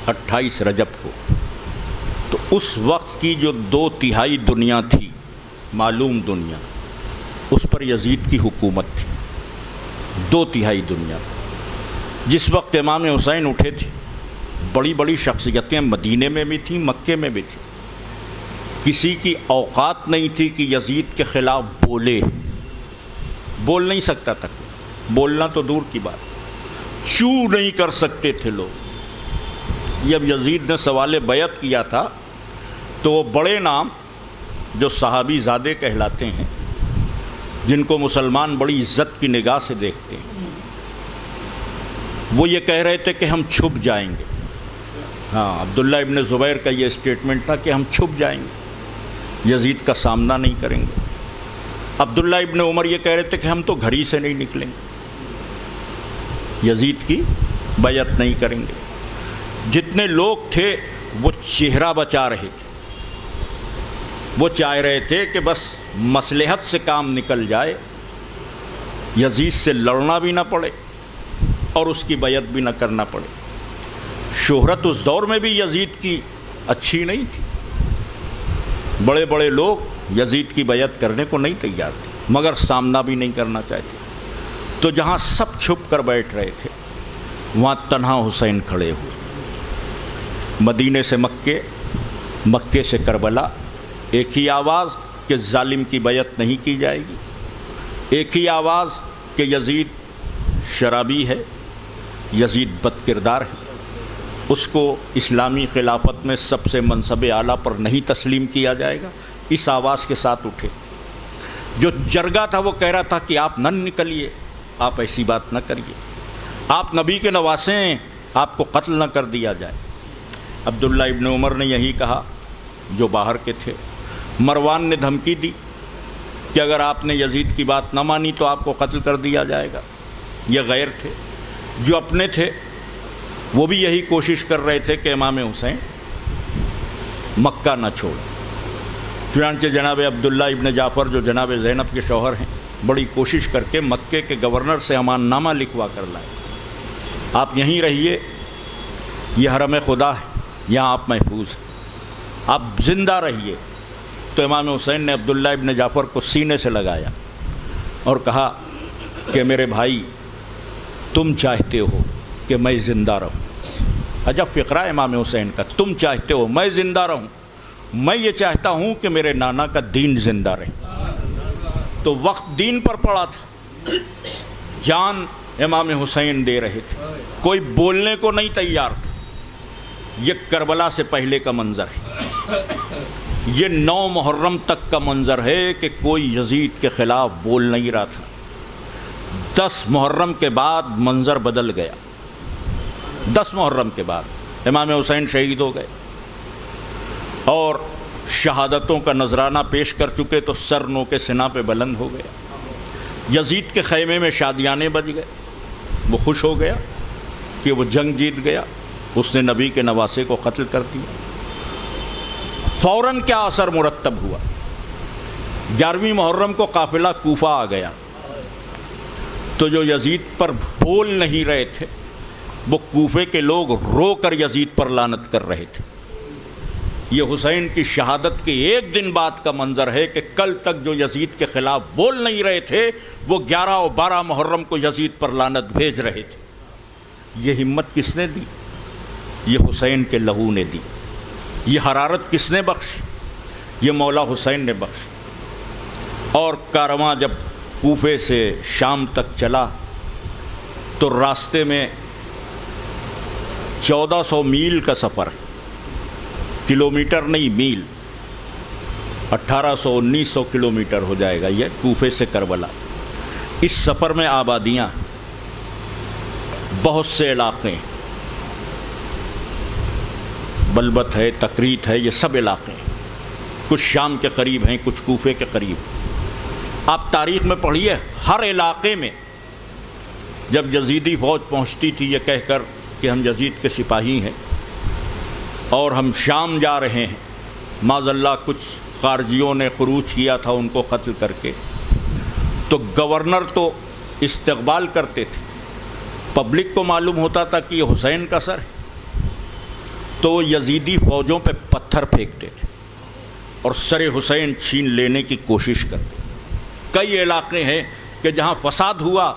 28 رجب کو, تو اس وقت کی جو 2/3 دنیا تھی, معلوم دنیا, اس پر یزید کی حکومت تھی. 2/3 دنیا. جس وقت امام حسین اٹھے تھے, بڑی بڑی شخصیتیں مدینے میں بھی تھیں, مکے میں بھی تھیں. کسی کی اوقات نہیں تھی کہ یزید کے خلاف بولے, بول نہیں سکتا تھا. بولنا تو دور کی بات, چو نہیں کر سکتے تھے لوگ. جب یزید نے سوال بیعت کیا تھا تو وہ بڑے نام جو صحابی زادے کہلاتے ہیں, جن کو مسلمان بڑی عزت کی نگاہ سے دیکھتے ہیں, وہ یہ کہہ رہے تھے کہ ہم چھپ جائیں گے. ہاں, عبداللہ ابن زبیر کا یہ اسٹیٹمنٹ تھا کہ ہم چھپ جائیں گے, یزید کا سامنا نہیں کریں گے. عبداللہ ابن عمر یہ کہہ رہے تھے کہ ہم تو گھر ہی سے نہیں نکلیں گے, یزید کی بیعت نہیں کریں گے. جتنے لوگ تھے وہ چہرہ بچا رہے تھے, وہ چاہ رہے تھے کہ بس مصلحت سے کام نکل جائے, یزید سے لڑنا بھی نہ پڑے اور اس کی بیعت بھی نہ کرنا پڑے. شہرت اس دور میں بھی یزید کی اچھی نہیں تھی, بڑے بڑے لوگ یزید کی بیعت کرنے کو نہیں تیار تھے, مگر سامنا بھی نہیں کرنا چاہتے. تو جہاں سب چھپ کر بیٹھ رہے تھے, وہاں تنہا حسین کھڑے ہوئے. مدینے سے مکے, مکے سے کربلا, ایک ہی آواز کہ ظالم کی بیعت نہیں کی جائے گی, ایک ہی آواز کہ یزید شرابی ہے, یزید بد کردار ہے, اس کو اسلامی خلافت میں سب سے منصب اعلیٰ پر نہیں تسلیم کیا جائے گا. اس آواز کے ساتھ اٹھے. جو جرگہ تھا وہ کہہ رہا تھا کہ آپ نہ نکلیے, آپ ایسی بات نہ کریے, آپ نبی کے نواسے ہیں, آپ کو قتل نہ کر دیا جائے. عبداللہ ابن عمر نے یہی کہا جو باہر کے تھے. مروان نے دھمکی دی کہ اگر آپ نے یزید کی بات نہ مانی تو آپ کو قتل کر دیا جائے گا. یہ غیر تھے. جو اپنے تھے وہ بھی یہی کوشش کر رہے تھے کہ امام حسین مکہ نہ چھوڑیں. چنانچہ جناب عبداللہ ابن جعفر جو جناب زینب کے شوہر ہیں, بڑی کوشش کر کے مکے کے گورنر سے امان نامہ لکھوا کر لائے، آپ یہیں رہیے، یہ حرم خدا ہے، یہاں آپ محفوظ ہیں، آپ زندہ رہیے۔ تو امام حسین نے عبداللہ ابن جعفر کو سینے سے لگایا اور کہا کہ میرے بھائی تم چاہتے ہو کہ میں زندہ رہوں، عجب فقرہ امام حسین کا، تم چاہتے ہو میں زندہ رہوں، میں یہ چاہتا ہوں کہ میرے نانا کا دین زندہ رہے۔ تو وقت دین پر پڑا تھا، جان امام حسین دے رہے تھے، کوئی بولنے کو نہیں تیار تھا۔ یہ کربلا سے پہلے کا منظر ہے، یہ 9 محرم تک کا منظر ہے کہ کوئی یزید کے خلاف بول نہیں رہا تھا۔ 10 محرم کے بعد منظر بدل گیا، 10 محرم کے بعد امام حسین شہید ہو گئے اور شہادتوں کا نذرانہ پیش کر چکے تو سر نو کے سنا پہ بلند ہو گیا۔ یزید کے خیمے میں شادیانے بج گئے، وہ خوش ہو گیا کہ وہ جنگ جیت گیا، اس نے نبی کے نواسے کو قتل کر دیا۔ فوراً کیا اثر مرتب ہوا، 11ویں محرم کو قافلہ کوفہ آ گیا، تو جو یزید پر بول نہیں رہے تھے وہ کوفے کے لوگ رو کر یزید پر لعنت کر رہے تھے۔ یہ حسین کی شہادت کے ایک دن بعد کا منظر ہے کہ کل تک جو یزید کے خلاف بول نہیں رہے تھے وہ 11 اور 12 محرم کو یزید پر لعنت بھیج رہے تھے۔ یہ ہمت کس نے دی؟ یہ حسین کے لہو نے دی۔ یہ حرارت کس نے بخشی؟ یہ مولا حسین نے بخشی۔ اور کارواں جب کوفے سے شام تک چلا تو راستے میں 1400 میل کا سفر، کلومیٹر نہیں میل، 1800-1900 کلومیٹر ہو جائے گا یہ کوفے سے کربلا۔ اس سفر میں آبادیاں، بہت سے علاقے، بلبت ہے، تکریت ہے، یہ سب علاقے کچھ شام کے قریب ہیں، کچھ کوفے کے قریب۔ آپ تاریخ میں پڑھیے، ہر علاقے میں جب یزیدی فوج پہنچتی تھی یہ کہہ کر کہ ہم یزید کے سپاہی ہیں اور ہم شام جا رہے ہیں، معاذ اللہ کچھ خارجیوں نے خروج کیا تھا ان کو قتل کر کے، تو گورنر تو استقبال کرتے تھے، پبلک کو معلوم ہوتا تھا کہ یہ حسین کا سر ہے، تو وہ یزیدی فوجوں پہ پتھر پھینکتے تھے اور سر حسین چھین لینے کی کوشش کرتے۔ کئی علاقے ہیں کہ جہاں فساد ہوا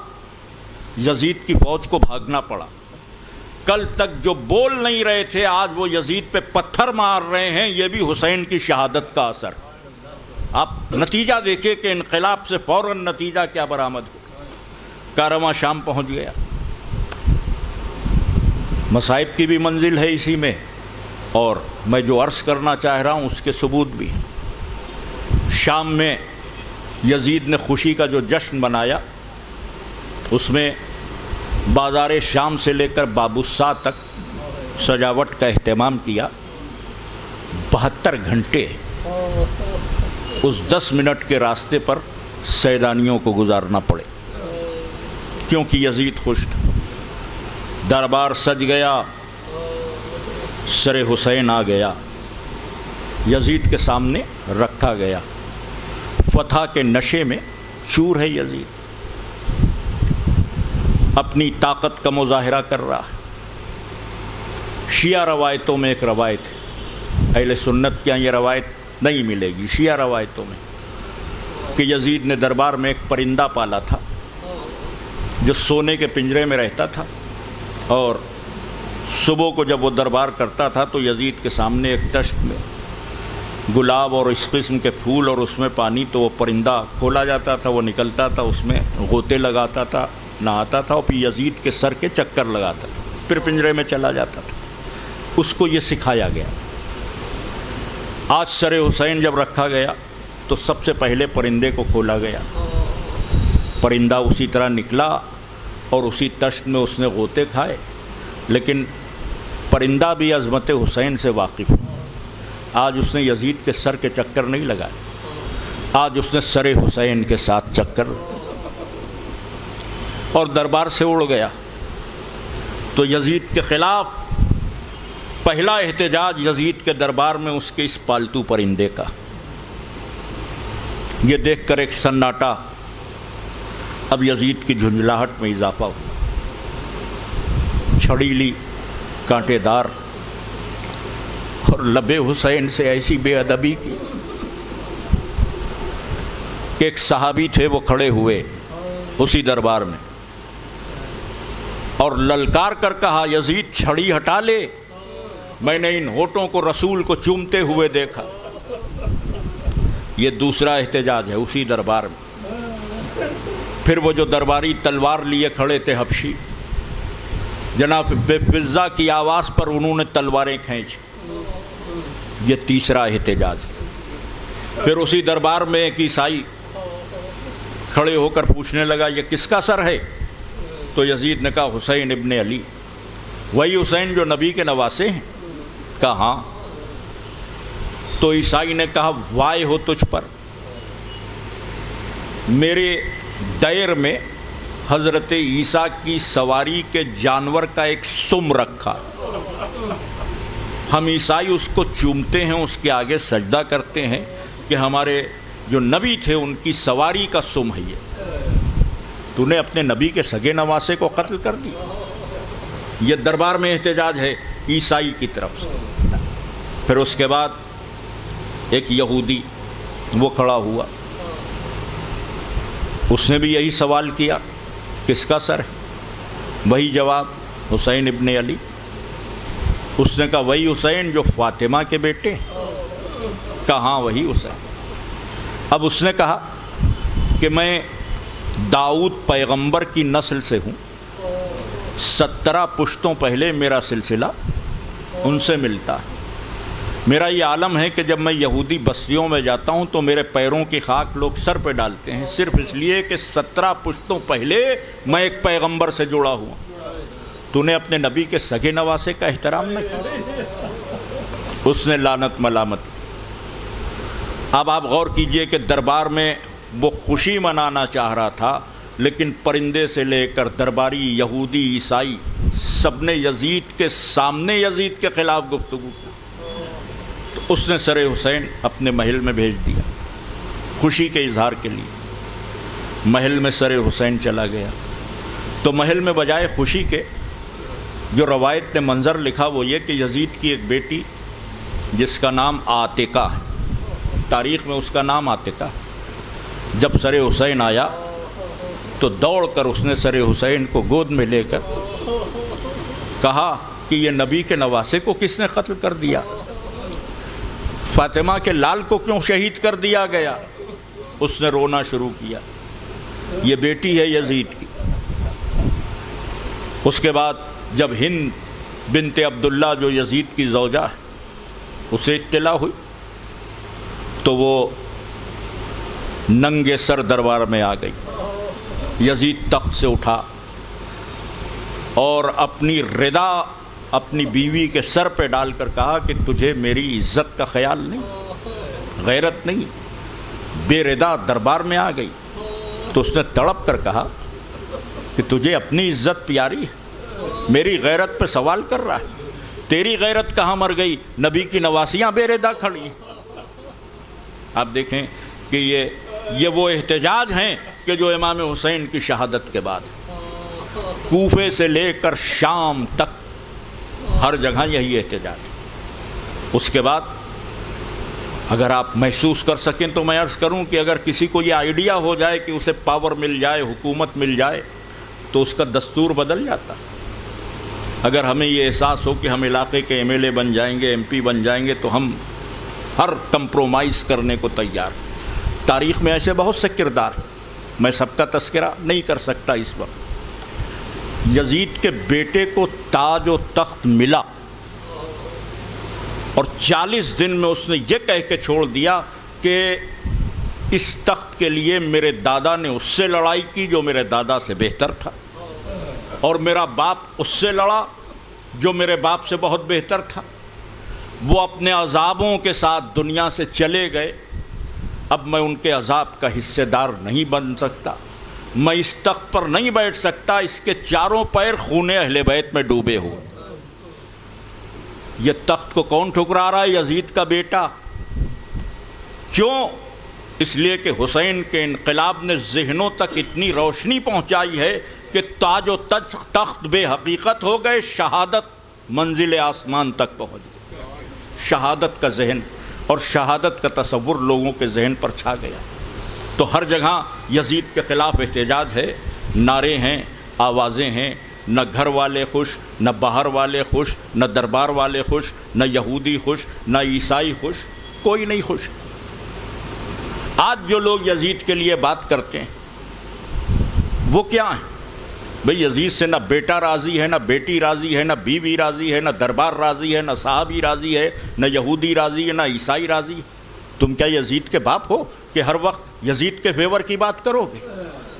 یزید کی فوج کو بھاگنا پڑا۔ کل تک جو بول نہیں رہے تھے آج وہ یزید پہ پتھر مار رہے ہیں، یہ بھی حسین کی شہادت کا اثر۔ آپ نتیجہ دیکھیں کہ انقلاب سے فوراً نتیجہ کیا برآمد ہو۔ کارواں شام پہنچ گیا، مصائب کی بھی منزل ہے اسی میں، اور میں جو عرض کرنا چاہ رہا ہوں اس کے ثبوت بھی۔ شام میں یزید نے خوشی کا جو جشن منایا، اس میں بازار شام سے لے کر بابوسا تک سجاوٹ کا اہتمام کیا۔ 72 گھنٹے اس 10 منٹ کے راستے پر سیدانیوں کو گزارنا پڑے، کیونکہ یزید خوش تھا۔ دربار سج گیا، سر حسین آ گیا، یزید کے سامنے رکھا گیا۔ فتح کے نشے میں چور ہے یزید، اپنی طاقت کا مظاہرہ کر رہا ہے۔ شیعہ روایتوں میں ایک روایت ہے، اہل سنت کے یہاں یہ روایت نہیں ملے گی، شیعہ روایتوں میں، کہ یزید نے دربار میں ایک پرندہ پالا تھا جو سونے کے پنجرے میں رہتا تھا، اور صبح کو جب وہ دربار کرتا تھا تو یزید کے سامنے ایک تشت میں گلاب اور اس قسم کے پھول اور اس میں پانی، تو وہ پرندہ کھولا جاتا تھا، وہ نکلتا تھا، اس میں غوطے لگاتا تھا، نہاتا تھا، اور پھر یزید کے سر کے چکر لگاتا تھا، پھر پنجرے میں چلا جاتا تھا۔ اس کو یہ سکھایا گیا۔ آج سر حسین جب رکھا گیا تو سب سے پہلے پرندے کو کھولا گیا، پرندہ اسی طرح نکلا اور اسی تشت میں اس نے غوطے کھائے، لیکن پرندہ بھی عظمت حسین سے واقف ہے۔ آج اس نے یزید کے سر کے چکر نہیں لگائے، آج اس نے سر حسین کے ساتھ چکر اور دربار سے اڑ گیا۔ تو یزید کے خلاف پہلا احتجاج یزید کے دربار میں اس کے اس پالتو پرندے کا۔ یہ دیکھ کر ایک سناٹا اب یزید کی جھنجھلاہٹ میں اضافہ ہوا، چھڑی لی کانٹے دار اور لب حسین سے ایسی بے ادبی کی کہ ایک صحابی تھے وہ کھڑے ہوئے اسی دربار میں اور للکار کر کہا یزید چھڑی ہٹا لے، میں نے ان ہونٹوں کو رسول کو چومتے ہوئے دیکھا۔ یہ دوسرا احتجاج ہے اسی دربار میں۔ پھر وہ جو درباری تلوار لیے کھڑے تھے حبشی، جناب بے فضا کی آواز پر انہوں نے تلواریں کھینچ، یہ تیسرا احتجاج ہے۔ پھر اسی دربار میں ایک عیسائی کھڑے ہو کر پوچھنے لگا یہ کس کا سر ہے؟ تو یزید نے کہا حسین ابن علی، وہی حسین جو نبی کے نواسے ہیں؟ کہا ہاں۔ تو عیسائی نے کہا وائے ہو تجھ پر، میرے دیر میں حضرت عیسیٰ کی سواری کے جانور کا ایک سم رکھا، ہم عیسائی اس کو چومتے ہیں، اس کے آگے سجدہ کرتے ہیں کہ ہمارے جو نبی تھے ان کی سواری کا سم ہے تو نے اپنے نبی کے سگے نواسے کو قتل کر دیا۔ یہ دربار میں احتجاج ہے عیسائی کی طرف سے۔ پھر اس کے بعد ایک یہودی وہ کھڑا ہوا، اس نے بھی یہی سوال کیا کس کا سر ہے؟ وہی جواب حسین ابن علی۔ اس نے کہا وہی حسین جو فاطمہ کے بیٹے؟ کہا ہاں وہی حسین۔ اب اس نے کہا کہ میں داؤد پیغمبر کی نسل سے ہوں، 17 پشتوں پہلے میرا سلسلہ ان سے ملتا ہے۔ میرا یہ عالم ہے کہ جب میں یہودی بستیوں میں جاتا ہوں تو میرے پیروں کی خاک لوگ سر پہ ڈالتے ہیں، صرف اس لیے کہ 17 پشتوں پہلے میں ایک پیغمبر سے جڑا ہوا۔ تو نے اپنے نبی کے سگے نواسے کا احترام نہ کیا۔ اس نے لعنت ملامت۔ اب آپ غور کیجئے کہ دربار میں وہ خوشی منانا چاہ رہا تھا، لیکن پرندے سے لے کر درباری یہودی عیسائی سب نے یزید کے سامنے یزید کے خلاف گفتگو کی۔ تو اس نے سر حسین اپنے محل میں بھیج دیا خوشی کے اظہار کے لیے۔ محل میں سر حسین چلا گیا تو محل میں بجائے خوشی کے جو روایت نے منظر لکھا وہ یہ کہ یزید کی ایک بیٹی جس کا نام عاتقہ ہے، تاریخ میں اس کا نام عاتقہ ہے، جب سر حسین آیا تو دوڑ کر اس نے سر حسین کو گود میں لے کر کہا کہ یہ نبی کے نواسے کو کس نے قتل کر دیا؟ فاطمہ کے لال کو کیوں شہید کر دیا گیا؟ اس نے رونا شروع کیا۔ یہ بیٹی ہے یزید کی۔ اس کے بعد جب ہند بنت عبداللہ جو یزید کی زوجہ ہے اسے اطلاع ہوئی تو وہ ننگے سر دربار میں آ گئی۔ یزید تخت سے اٹھا اور اپنی ردا اپنی بیوی کے سر پہ ڈال کر کہا کہ تجھے میری عزت کا خیال نہیں، غیرت نہیں، بے ردا دربار میں آ گئی۔ تو اس نے تڑپ کر کہا کہ تجھے اپنی عزت پیاری ہے، میری غیرت پہ سوال کر رہا ہے؟ تیری غیرت کہاں مر گئی؟ نبی کی نواسیاں بے ردا کھڑی۔ آپ دیکھیں کہ یہ وہ احتجاج ہیں کہ جو امام حسین کی شہادت کے بعد کوفے سے لے کر شام تک ہر جگہ یہی احتجاج۔ اس کے بعد اگر آپ محسوس کر سکیں تو میں عرض کروں کہ اگر کسی کو یہ آئیڈیا ہو جائے کہ اسے پاور مل جائے، حکومت مل جائے، تو اس کا دستور بدل جاتا۔ اگر ہمیں یہ احساس ہو کہ ہم علاقے کے ایم ایل اے بن جائیں گے، ایم پی بن جائیں گے، تو ہم ہر کمپرومائز کرنے کو تیار۔ تاریخ میں ایسے بہت سے کردار، میں سب کا تذکرہ نہیں کر سکتا اس وقت۔ یزید کے بیٹے کو تاج و تخت ملا اور 40 دن میں اس نے یہ کہہ کے چھوڑ دیا کہ اس تخت کے لیے میرے دادا نے اس سے لڑائی کی جو میرے دادا سے بہتر تھا، اور میرا باپ اس سے لڑا جو میرے باپ سے بہت بہتر تھا۔ وہ اپنے عذابوں کے ساتھ دنیا سے چلے گئے، اب میں ان کے عذاب کا حصے دار نہیں بن سکتا، میں اس تخت پر نہیں بیٹھ سکتا، اس کے چاروں پیر خون اہل بیت میں ڈوبے ہوئے۔ یہ تخت کو کون ٹھکرا رہا ہے؟ یزید کا بیٹا۔ کیوں؟ اس لیے کہ حسین کے انقلاب نے ذہنوں تک اتنی روشنی پہنچائی ہے کہ تاج و تخت بے حقیقت ہو گئے، شہادت منزل آسمان تک پہنچ گئی۔ شہادت کا ذہن اور شہادت کا تصور لوگوں کے ذہن پر چھا گیا، تو ہر جگہ یزید کے خلاف احتجاج ہے، نعرے ہیں، آوازیں ہیں، نہ گھر والے خوش، نہ باہر والے خوش، نہ دربار والے خوش، نہ یہودی خوش، نہ عیسائی خوش، کوئی نہیں خوش۔ آج جو لوگ یزید کے لیے بات کرتے ہیں وہ کیا ہیں؟ بھئی یزید سے نہ بیٹا راضی ہے، نہ بیٹی راضی ہے، نہ بیوی راضی ہے، نہ دربار راضی ہے، نہ صحابی راضی ہے، نہ یہودی راضی ہے، نہ عیسائی راضی ہے۔ تم کیا یزید کے باپ ہو کہ ہر وقت یزید کے فیور کی بات کرو گے؟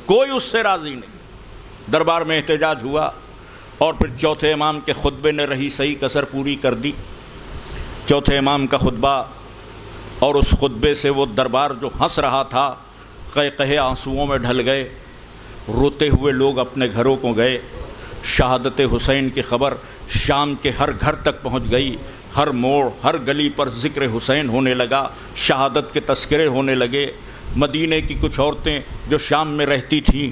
کوئی اس سے راضی نہیں۔ دربار میں احتجاج ہوا اور پھر چوتھے امام کے خطبے نے رہی صحیح کسر پوری کر دی۔ چوتھے امام کا خطبہ اور اس خطبے سے وہ دربار جو ہنس رہا تھا قہقہے آنسوؤں میں ڈھل گئے، روتے ہوئے لوگ اپنے گھروں کو گئے۔ شہادت حسین کی خبر شام کے ہر گھر تک پہنچ گئی، ہر موڑ ہر گلی پر ذکر حسین ہونے لگا، شہادت کے تذکرے ہونے لگے۔ مدینے کی کچھ عورتیں جو شام میں رہتی تھیں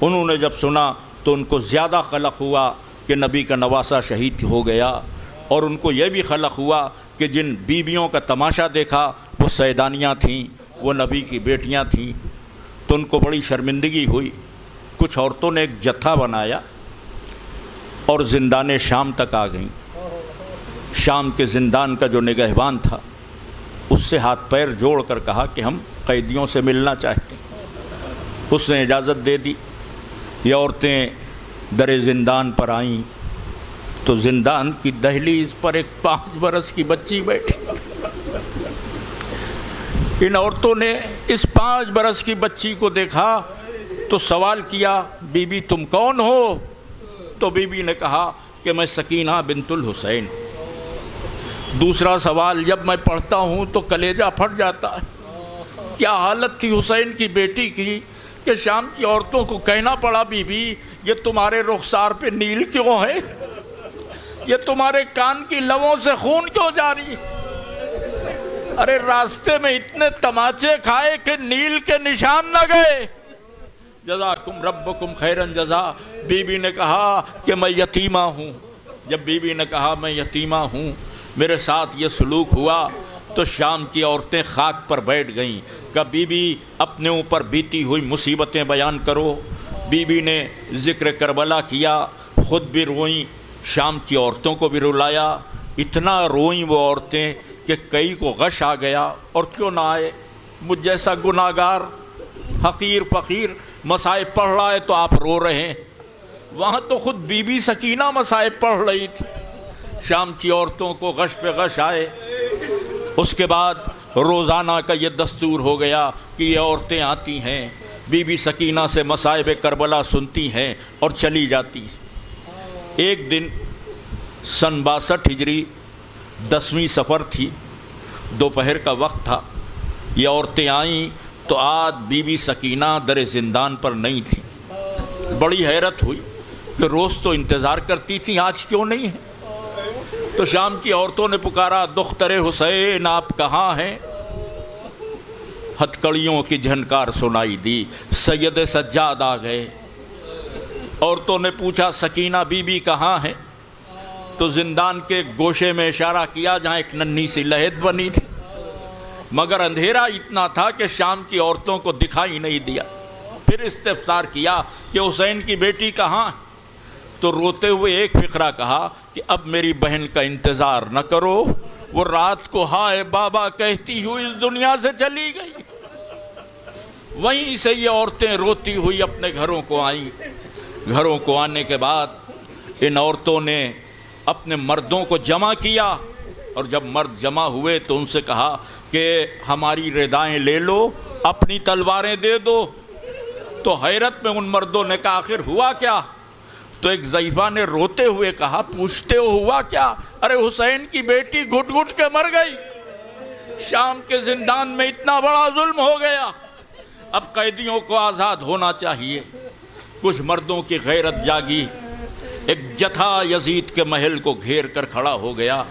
انہوں نے جب سنا تو ان کو زیادہ قلق ہوا کہ نبی کا نواسہ شہید ہو گیا، اور ان کو یہ بھی قلق ہوا کہ جن بیویوں کا تماشا دیکھا وہ سیدانیاں تھیں، وہ نبی کی بیٹیاں تھیں، تو ان کو بڑی شرمندگی ہوئی۔ کچھ عورتوں نے ایک جتھا بنایا اور زندان شام تک آ گئیں۔ شام کے زندان کا جو نگہبان تھا اس سے ہاتھ پیر جوڑ کر کہا کہ ہم قیدیوں سے ملنا چاہتے ہیں۔ اس نے اجازت دے دی۔ یہ عورتیں در زندان پر آئیں تو زندان کی دہلیز پر ایک 5 برس کی بچی بیٹھی۔ ان عورتوں نے اس 5 برس کی بچی کو دیکھا تو سوال کیا، بی بی تم کون ہو؟ تو بی بی نے کہا کہ میں سکینہ بنت الحسین۔ دوسرا سوال جب میں پڑھتا ہوں تو کلیجہ پھٹ جاتا ہے، کیا حالت تھی حسین کی بیٹی کی کہ شام کی عورتوں کو کہنا پڑا بی بی یہ تمہارے رخسار پہ نیل کیوں ہے؟ یہ تمہارے کان کی لووں سے خون کیوں جاری؟ ارے راستے میں اتنے تماچے کھائے کہ نیل کے نشان نہ گئے۔ جزاکم ربکم خیرن جزا۔ بی بی نے کہا کہ میں یتیمہ ہوں۔ جب بی بی نے کہا میں یتیمہ ہوں، میرے ساتھ یہ سلوک ہوا، تو شام کی عورتیں خاک پر بیٹھ گئیں کہ بی بی اپنے اوپر بیتی ہوئی مصیبتیں بیان کرو۔ بی بی نے ذکر کربلا کیا، خود بھی روئیں، شام کی عورتوں کو بھی رلایا۔ اتنا روئیں وہ عورتیں کہ کئی کو غش آ گیا، اور کیوں نہ آئے؟ مجھ جیسا گناہ گار حقیر فقیر مصائب پڑھ رہا ہے تو آپ رو رہے ہیں۔ وہاں تو خود بی بی سکینہ مصائب پڑھ رہی تھی۔ شام کی عورتوں کو غش پہ غش آئے۔ اس کے بعد روزانہ کا یہ دستور ہو گیا کہ یہ عورتیں آتی ہیں، بی بی سکینہ سے مصائب کربلا سنتی ہیں اور چلی جاتی ہیں۔ ایک دن سن 62 ہجری 10ویں سفر تھی، دوپہر کا وقت تھا۔ یہ عورتیں آئیں تو آج بی بی سکینہ در زندان پر نہیں تھیں۔ بڑی حیرت ہوئی کہ روز تو انتظار کرتی تھیں، آج کیوں نہیں ہیں؟ تو شام کی عورتوں نے پکارا، دختر حسین آپ کہاں ہیں؟ ہتکڑیوں کی جھنکار سنائی دی، سید سجاد آ گئے۔ عورتوں نے پوچھا سکینہ بی بی کہاں ہیں؟ تو زندان کے گوشے میں اشارہ کیا جہاں ایک ننھی سی لہد بنی تھی، مگر اندھیرا اتنا تھا کہ شام کی عورتوں کو دکھائی نہیں دیا۔ پھر استفسار کیا کہ حسین کی بیٹی کہاں ہے؟ تو روتے ہوئے ایک فقرہ کہا کہ اب میری بہن کا انتظار نہ کرو، وہ رات کو ہائے بابا کہتی ہوئی اس دنیا سے چلی گئی۔ وہیں سے یہ عورتیں روتی ہوئی اپنے گھروں کو آئیں۔ گھروں کو آنے کے بعد ان عورتوں نے اپنے مردوں کو جمع کیا، اور جب مرد جمع ہوئے تو ان سے کہا کہ ہماری ردائیں لے لو، اپنی تلواریں دے دو۔ تو حیرت میں ان مردوں نے کہا آخر ہوا کیا؟ تو ایک ضعیفہ نے روتے ہوئے کہا پوچھتے ہو ہوا کیا؟ ارے حسین کی بیٹی گھٹ گھٹ کے مر گئی، شام کے زندان میں اتنا بڑا ظلم ہو گیا، اب قیدیوں کو آزاد ہونا چاہیے۔ کچھ مردوں کی غیرت جاگی، ایک جتھا یزید کے محل کو گھیر کر کھڑا ہو گیا۔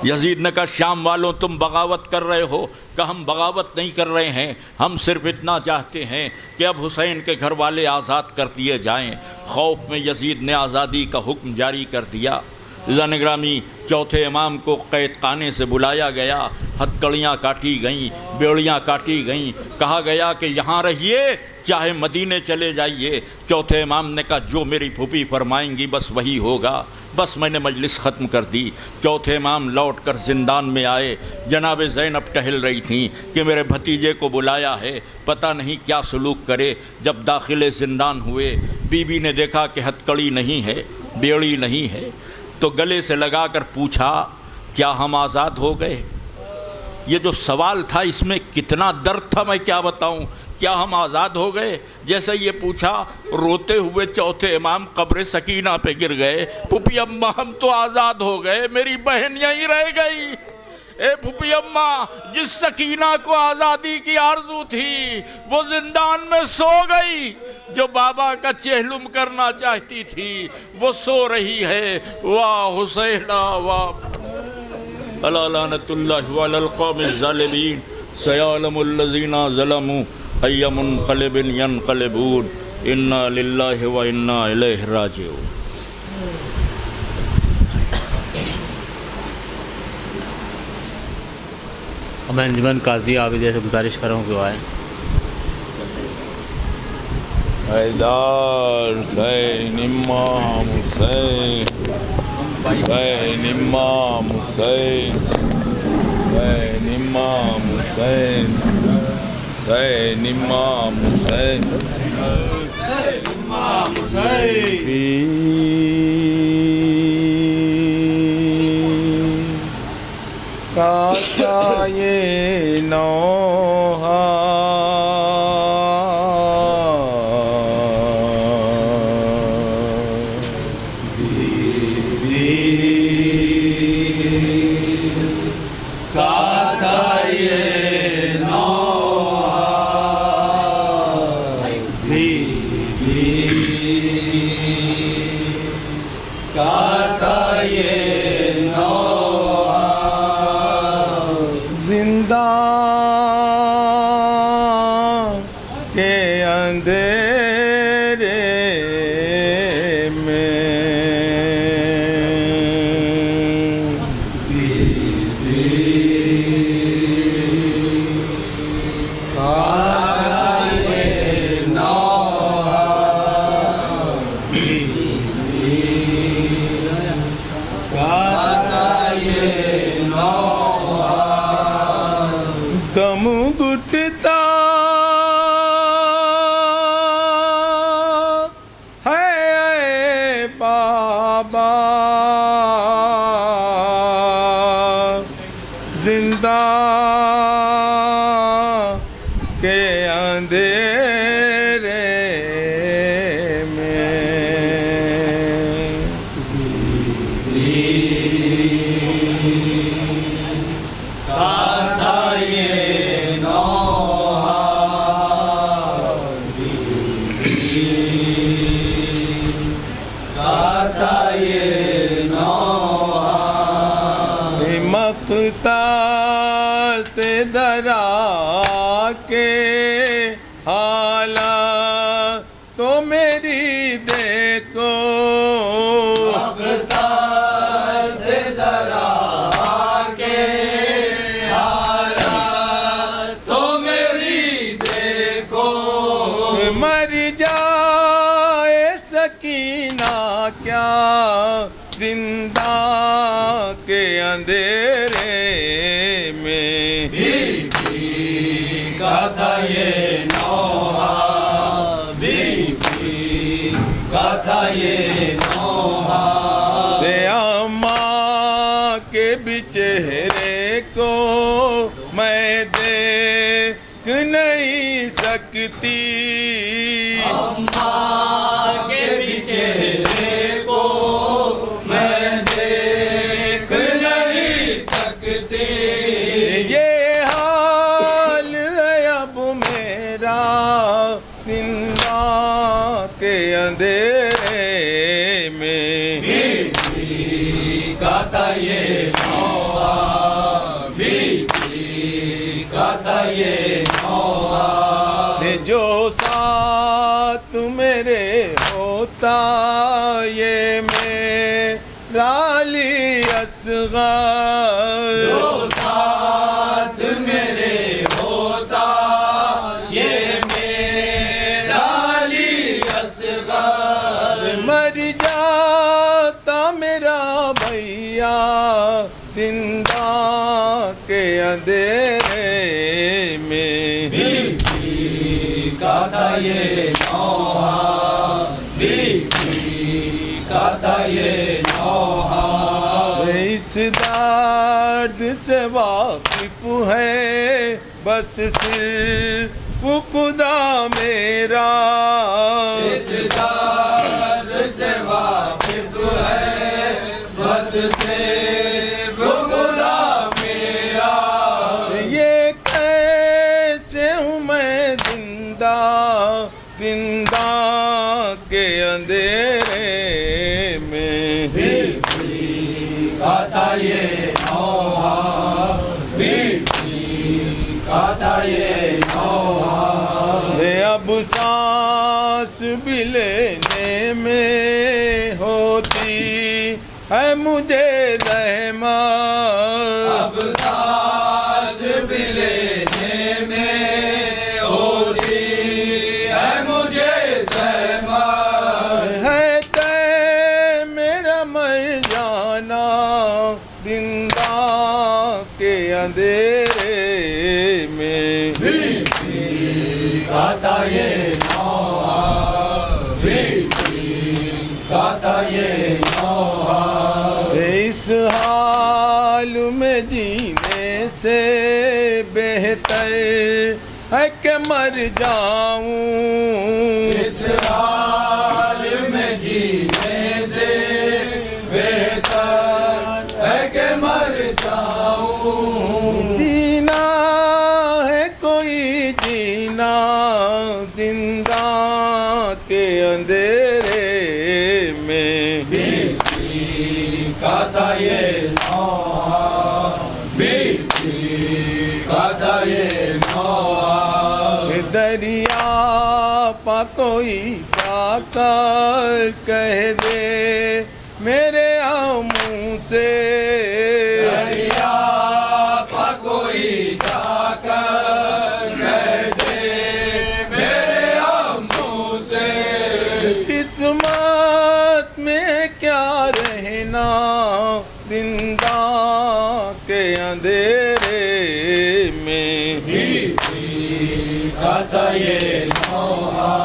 یزید نے کہا شام والوں تم بغاوت کر رہے ہو، کہ ہم بغاوت نہیں کر رہے ہیں، ہم صرف اتنا چاہتے ہیں کہ اب حسین کے گھر والے آزاد کر دیے جائیں۔ خوف میں یزید نے آزادی کا حکم جاری کر دیا۔ عزیزان گرامی، چوتھے امام کو قید خانے سے بلایا گیا، ہتکڑیاں کاٹی گئیں، بیڑیاں کاٹی گئیں، کہا گیا کہ یہاں رہیے چاہے مدینے چلے جائیے۔ چوتھے امام نے کہا جو میری پھوپھی فرمائیں گی بس وہی ہوگا، بس میں نے مجلس ختم کر دی۔ چوتھے امام لوٹ کر زندان میں آئے، جناب زینب ٹہل رہی تھیں کہ میرے بھتیجے کو بلایا ہے، پتہ نہیں کیا سلوک کرے۔ جب داخل زندان ہوئے، بی بی نے دیکھا کہ ہتکڑی نہیں ہے، بیڑی نہیں ہے، تو گلے سے لگا کر پوچھا کیا ہم آزاد ہو گئے؟ یہ جو سوال تھا اس میں کتنا درد تھا میں کیا بتاؤں، کیا ہم آزاد ہو گئے؟ جیسے یہ پوچھا روتے ہوئے چوتھے امام قبر سکینہ پہ گر گئے، پھوپھی اماں ہم تو آزاد ہو گئے، میری بہن یہیں رہ گئی۔ اے پھوپھی اماں، جس سکینہ کو آزادی کی آرزو تھی وہ زندان میں سو گئی، جو بابا کا چہلم کرنا چاہتی تھی وہ سو رہی ہے۔ واہ حسینہ واہ، الا لعنت اللہ علی القوم الظالمین، سیعلم الذین ظلموا ای منقلب ینقلبون، انا للہ و انا الیہ راجعون۔ میں انجمن قاضی عابدیہ سے گزارش کر رہا ہوں کہ وہ آئیں۔ حیدر حسین امام حسین، حسین امام حسین، حسین امام حسین، حسین امام حسین، امام حسین۔ کاتا یہ نوحہ دم گھٹتا ہے بابا زندہ کے اندھیرے میں، مقتات درا کے حالات تو میری دیکھو، مقتات درا کے حالات تو میری دیکھو، مر جائے سکینہ کیا زندہ کے اندھیرے میں، بی بی کا تھا یہ نوحہ، بی بی کا تھا یہ نوحہ، رے اماں کے بھی چہرے کو میں دیکھ نہیں سکتی، اماں کے بھی چہرے کو میں دیکھ نہیں سکتی، یہ حال ہے اب میرا زندہ کے اندھیرے میں، بی بی کا تھا یہ نوحہ، تھا یہ نوحہ جو ساتھ میرے ہوتا یہ میرا علی اصغر جو ساتھ میرے ہوتا یہ میرا علی اصغر مر جاتا میرا بھیا زندہ کے اندھیرے میں کا تھا یہ نوحہ کا تھا یہ نوحہ اس درد سے واقف ہے بس صرف خدا میرا اس درد سے واقف ہے بس صرف خدا میرا یہ کیسے ہوں میں زندہ کے اندھیرے میں کا تھا یہ نوحہ کا تھا یہ نوحہ اب سانس بھی لینے میں ہوتی ہے مجھے زحمت اب سانس بھی لینے میں ہوتی ہے مجھے زحمت ہے طے میرا مر جانا زندہ کے اندھیرے میں کا تھا یہ نوحہ کا تھا یہ نوحہ اس حال میں جینے سے بہتر ہے کہ مر جاؤں اس حال میں جینے سے بہتر ہے کہ مر جاؤں جینا ہے کوئی جینا زندہ کے اندھیرے میں کا تھا یہ نوحہ کا تھا یہ نوحہ دریا پا کوئی جا کر کہہ دے میرے منہ سے دریا پا کوئی جا کر کہہ دے میرے منہ سے قسمت میں کیا رہنا زندہ کے اندھیرے میں کا تھا یہ نوحہ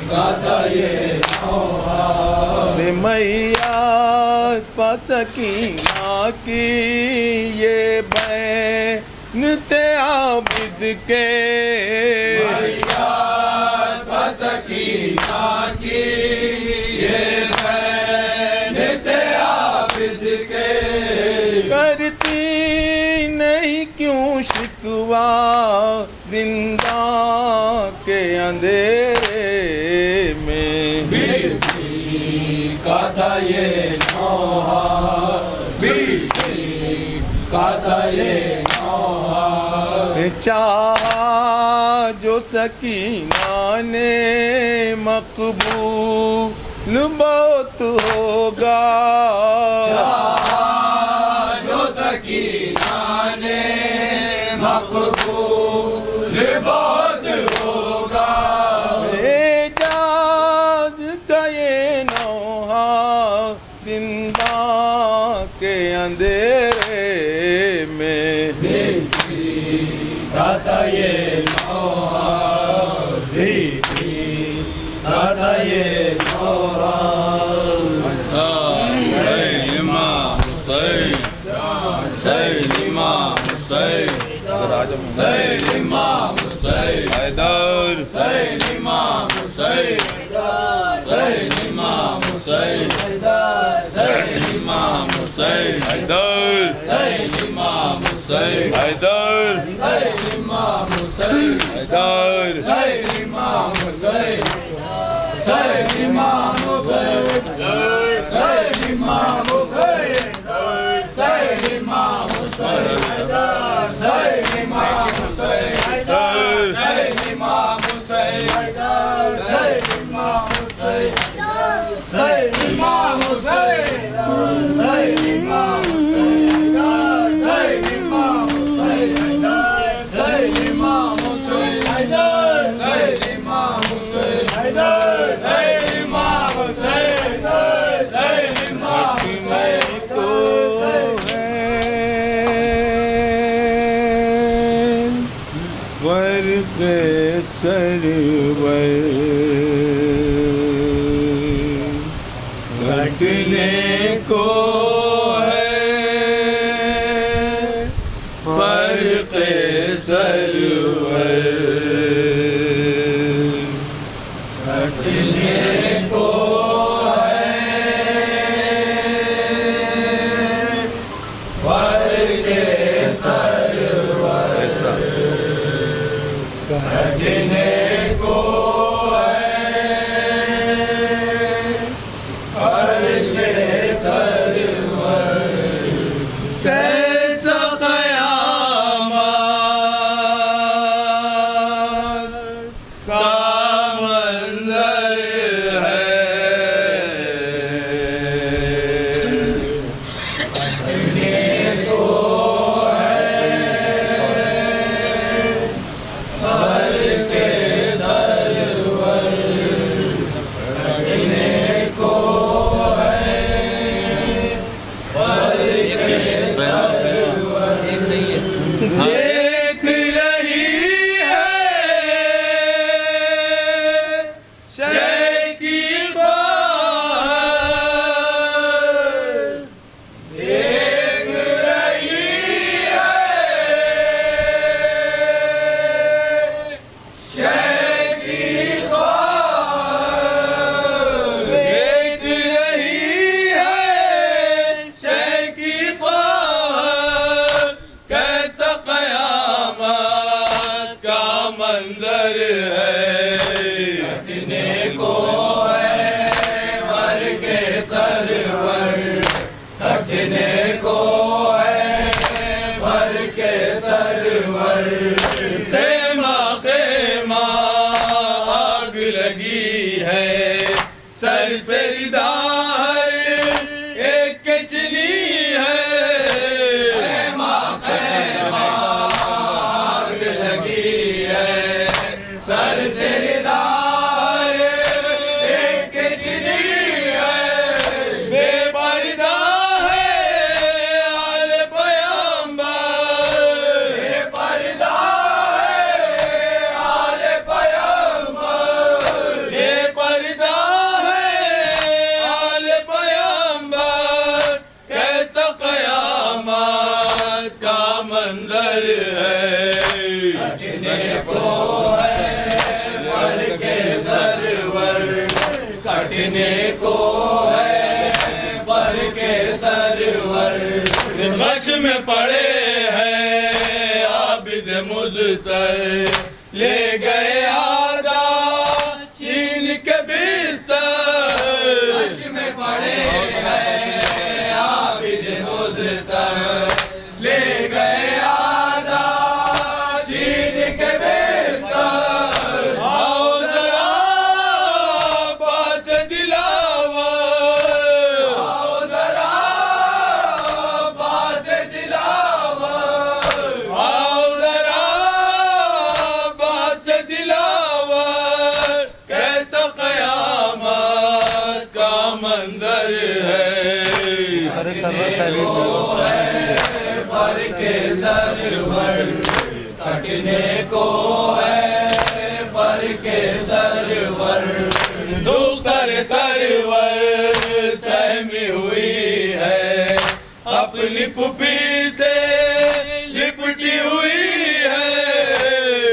کا تھا یہ نوحہ میات پا سکینہ کی یہ بین تھے عابد کے سکینہ کی یہ بین تھے عابد کے کرتی نہیں کیوں شکوہ زندہ کے اندھیرے میں کا تھا یہ نوحہ کا تھا یہ نوحہ چاہا جو سکینہ نے مقبول بہت ہوگا جو سکینہ نے مقبول بہت ہوگا اعجاز کا یہ نوحہ زندہ کے اندھیرے میں کا تھا یہ نوحہ کا تھا یہ نوحہ امام حسین امام حسین امام حسین حیدر امام حسین امام حسین امام حسین حیدر امام حسین حیدر امام حسین حیدر امام حسین امام حسین امام حسین امام حسین سرور کٹنے کو ہے فرق سرور کٹنے کو کٹنے کو فرق سرور کیسا قیامت کا منظر ہے کٹنے کو دیکھ رہی ہے شے کی خواہر دیکھ رہی ہے شے کی خواہر دیکھ رہی ہے شے کی خواہر کیسا قیامت کا منظر ہے کٹنے کو ہے فرق سرور کٹنے کو ہے فرق سرور خیمہ خیمہ آگ لگی ہے سر سے ردا ہر ایک کچلی ہے سر سے دار ایک کچلی ہے بے پردہ ہے آل پیغمبر بے پردہ ہے آل پیغمبر بے پردہ ہے آل پیغمبر کیسا قیامت کا منظر ہے کٹنے کو کٹنے کو ہے فرق سرور غش میں پڑے ہیں عابد مضطر لے گئے آدھا چین کے بستر غش میں پڑے ہیں عابد مضطر لے گئے آدھا چین کے بستر منظر ہے فرق سرور کٹنے کو ہے فرق سرور دختر سرور سہمی ہوئی ہے اپنی پھوپھی سے لپٹی ہوئی ہے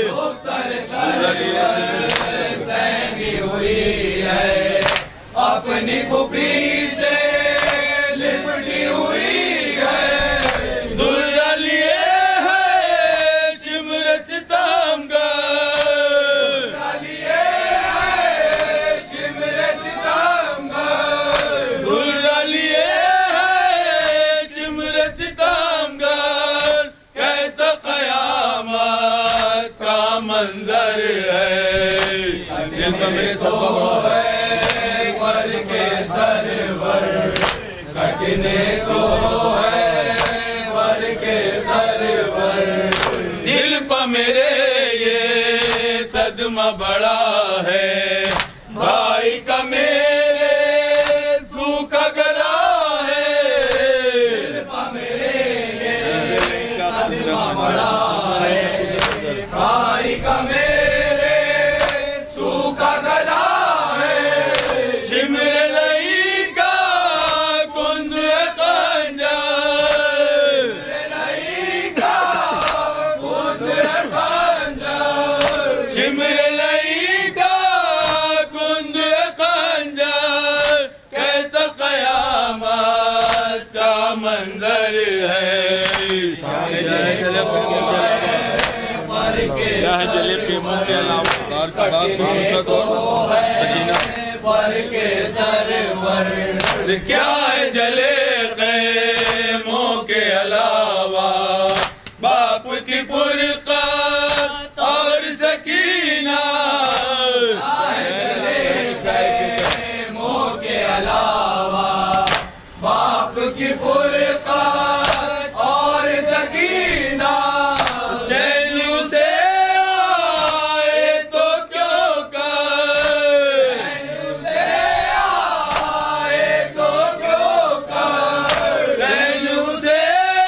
دختر سرور سہمی ہوئی ہے اپنی پھوپھی سے لپٹی ہوئی ہے درہ لیے ہے شمر ستمگر درہ لیے ہے شمر ستمگر درہ لیے ہے شمر ستمگر کیسا قیامت کا منظر ہے دل پر میرے سب فرق سرور کٹنے کو ہے فرق سرور دل پہ میرے یہ صدمہ بڑا ہے بھائی کا میرے سوکھا گلا ہے دل پہ میرے یہ صدمہ بڑا ہے بھائی کا میرے کیا ہے جلے پیموں کے علاوہ دار کی بات کو فرقت اور سکینہ کیا ہے جلے خیموں کے علاوہ باپ کی فرقت اور سکینہ باپ کی فرقت اور سکینہ چین سے آئے تو کیوں کر آئے تو کیوں کر چین سے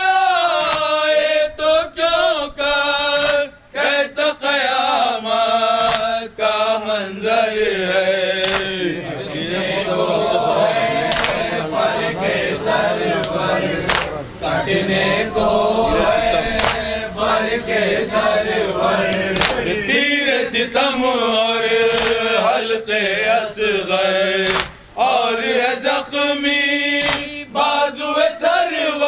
آئے تو کیوں کر کیسا قیامت کا منظر ہے کٹنے کو بر کے سرور تیر ستم اور حلقے اصغر اور ہے زخمی بازو سرور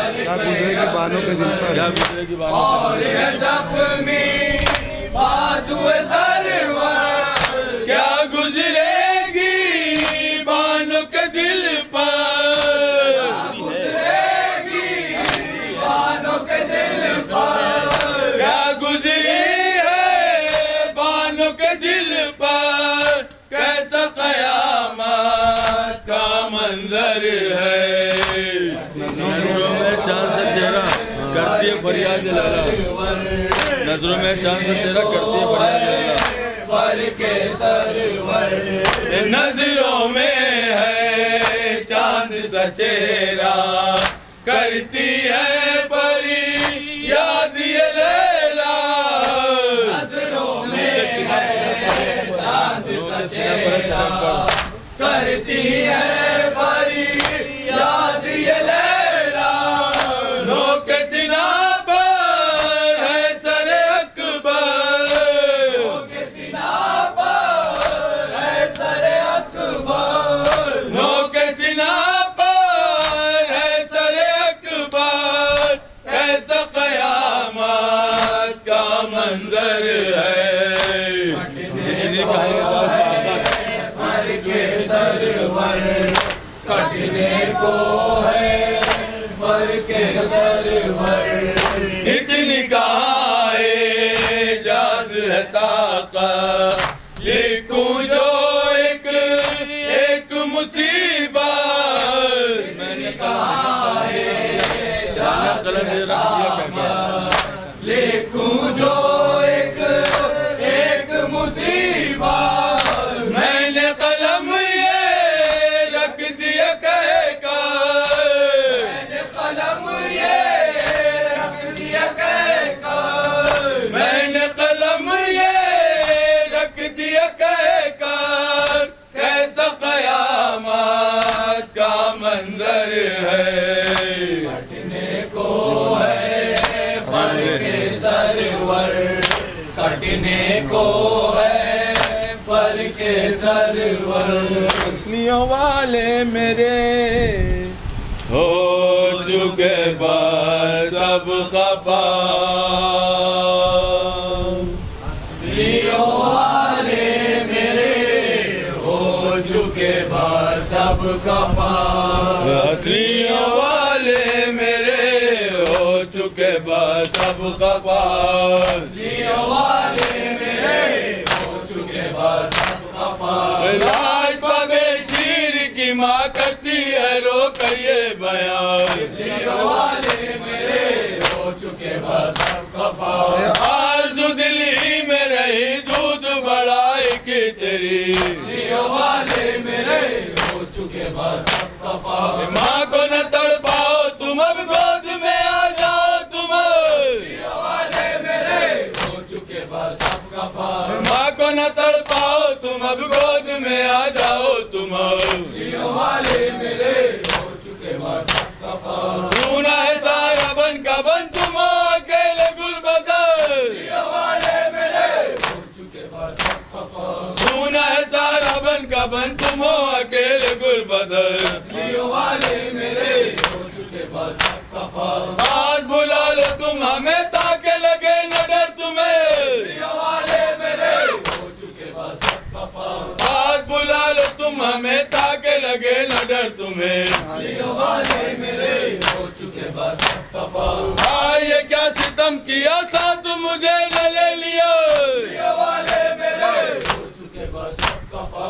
کیا گزرے گی بانوں کے دل پر اور ہے زخمی بازو سرور کیا گزرے گی بانوں کے دل پر بانوں کے دل پر کیا گزری ہے بانوں کے دل پر کیسا قیامت کا منظر ہے نظروں میں چاند سا چہرہ کرتی ہے فریاد لالا نظروں میں چاند سا چہرہ کرتی ہے فریاد لالا بر کے سرور نظروں میں ہے چاند سا چہرہ کرتی ہے پری یاد یہ لیلا نظروں میں ہے چاند سا چہرہ کرتی ہے پری یاد یہ لیلا نو کے سنا پر ہے سر اکبر سنا پر ہے سر اکبر نو کے سنا پر ہے سر اکبر کیسا قیامت کا منظر ہے بر کے سرور کٹنے کو ہے بر کے سرور اتنی کہاں اعجاز ہے طاقت لکھوں جو ایک مصیبت میں نے کہا ہے قلم یہ رکھ دیا کیا لکھوں جو ایک مصیبت میں نے قلم یہ رکھ دیا کہہ کر قلم یہ رکھ دیا کہہ کر میں نے قلم یہ رکھ دیا کہہ کر کیسا قیامت کا منظر ہے کٹنے کو ہے بر کے سرور کٹنے کو ہے بر کے سرور ہنسلیوں والے میرے ہو چکے بس سب خفا لیوں والے میرے ہو چکے بس سب کفا ہنسلیوں والے میرے ہو چکے بس سب خفا لیوں والے میرے ہو چکے بس سب کفا راج پاگے شیر کی ماں کرتی ہے رو کر یہ بیان لیوں والے میرے ہو چکے بس سب کفا آرزو دلی میں رہی دودھ بڑائی کی تیری لیوں والے میرے ہو چکے بس سب کفا ماں کو نہ تڑ پاؤ تم اب گود میں آ جاؤ تم لیوں والے میرے ہو چکے بس سب کفا ماں کو نہ تڑ پاؤ تم اب گود میں آ جاؤ تم لیوں والے میرے ہو چکے بس سب کفا سونا ہے سارا بن کا بن تم اکیلے گل بدر لیوں والے میرے ہو چکے بس سب کفا سونا ہے سارا بن کا بن تم اکیلے گل بدر لیوں والے نہ ڈر تمہیں علیوں والے میرے ہو چکے بس اب کفا یہ کیا ستم کیا ساتھ مجھے نہ لے لیا علیوں والے میرے ہو چکے بس اب کفا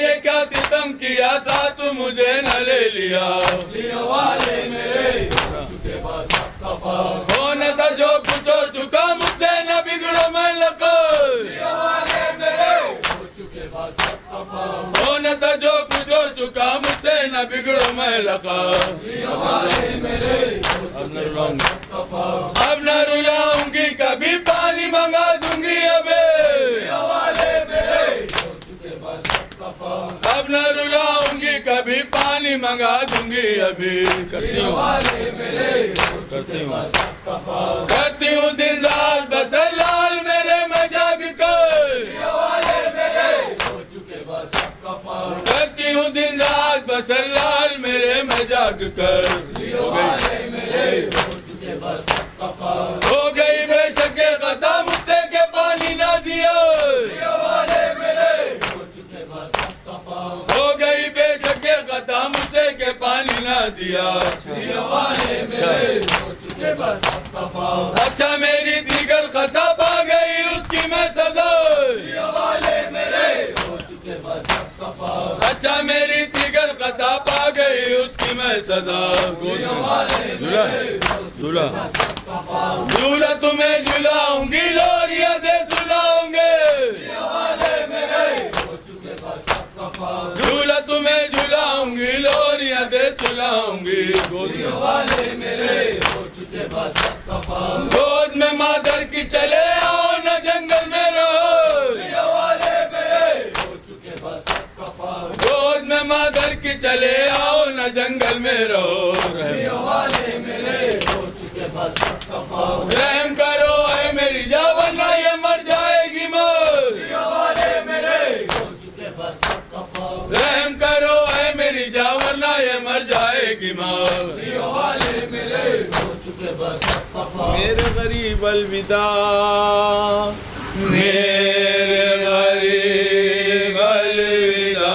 یہ کیا ستم کیا ساتھ مجھے نہ لے لیا علیوں والے میرے ہو چکے بس اب کفا ہونا تھا جو کچھ ہو چکا مجھ سے نہ بگڑو میں لکو علیوں والے میرے ہو چکے بس اب کفا ہونا تھا جو کچھ ہو چکا مجھ سے نہ بگڑو میں لکا علیوں والے میرے ہو چکے بس اب کفا اب نہ رلاؤں گی کبھی پانی منگا دوں گی ابے علیوں والے میرے ہو چکے بس اب کفا اب نہ رلاؤں گی کبھی پانی منگا دوں گی ابھی کرتی علیوں ہوں والے میرے ہو چکے بس اب کفا کرتی ہوں دن رات بس لال میرے میں جاگ کر علیوں والے میرے ہو چکے بس اب کفا کرتی ہوں دن رات بس لال میرے میں جاگ کر علیوں والے میرے ہو چکے بس اب کفا ہو گئی بے شک خطا مجھ سے کہ پانی نہ دیا علیوں والے میرے ہو چکے بس اب کفا ہو گئی بے شک خطا مجھ سے کہ پانی نہ دیا علیوں والے میرے ہو چکے بس اب کفا اچھا میری دیگر خطا پا گئی اس کی میں سزا علیوں والے میرے ہو چکے بس اب کفا اچھا میری دیگر خطا پا گئی اس کی میں سزا علیوں والے میرے ہو چکے بس اب کفا جھولا تمہیں جھلاؤں گی لوریاں سے سلاؤں گے علیوں والے میرے ہو چکے بس اب کفا جھولا تمہیں جھلاؤں گی لوریاں سے سلاؤں گی علیوں والے میرے ہو چکے بس اب کفا گود میں مادر کی چلے آؤ نہ جنگل میں رہو علیوں والے میرے ہو چکے بس اب کفا گود میں مادر کی چلے آؤ نہ جنگل میں رہو علیوں والے میرے ہو چکے بس اب کفا رحم کرو اے میری جاں ورنہ یہ مر جائے گی موت علیوں والے میرے ہو چکے بس اب کفا رحم کرو اے میری جاں ورنہ یہ مر جائے گی موت علیوں والے میرے ہو چکے بس اب کفا میرے غریب الوداع میرے غریب الوداع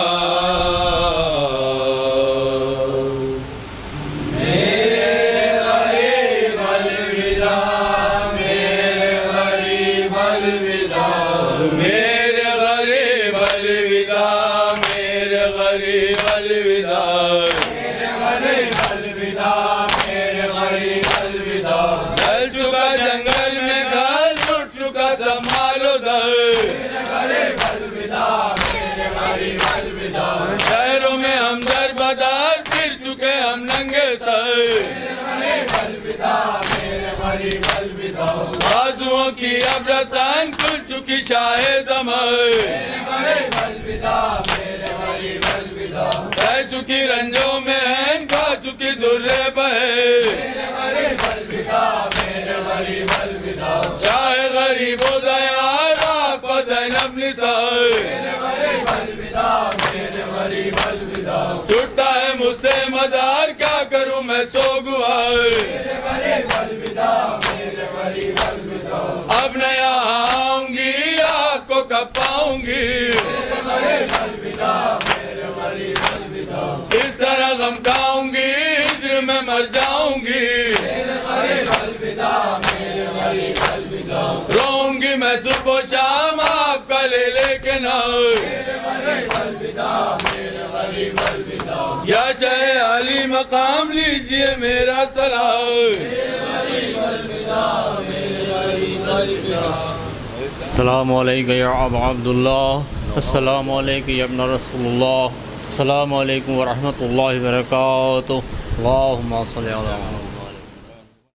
میرے غریب الوداع میرے غریب الوداع میرے غریب الوداع میرے غریب الوداع ڈل چکا جنگل میں گھر ٹوٹ چکا سنبھالو در میرے غریب الوداع میرے غریب الوداع شہروں میں ہم در بدر پھر چکے ہم ننگے سر میرے غریب الوداع میرے غریب الوداع بازوؤں کی اب رسن کھل چکی شاہ زمر میرے غریب الوداع میرے غریب الوداع سہ چکی رنجوں میں ہیں کھا چکی درے بہے میرے غریب الوداع میرے غریب الوداع شاہ غریب و دیار آپ زینب نثار میرے غریب الوداع میرے غریب الوداع چھٹتا ہے مجھ سے مزار کیا کروں میں سوگوار میرے غریب الوداع میرے غریب الوداع اب نہ یہاں آؤں گی آگ کو کب پاؤں گی میرے غریب الوداع میرے غریب الوداع اس طرح غم کھاؤں گی ہجر میں مر جاؤں گی میرے غریب الوداع میرے غریب الوداع روؤں گی میں صبح و شام آپ کا لے لے کے نام میرے غریب الوداع میرے غریب الوداع یا شہ علی مقام لیجئے میرا سلام میرے غریب الوداع میرے غریب الوداع السلام علیکم یا ابا عبداللہ، السلام علیکم یا ابن رسول اللہ، السلام علیکم ورحمۃ اللہ وبرکاتہ، اللہم صلی علی محمد۔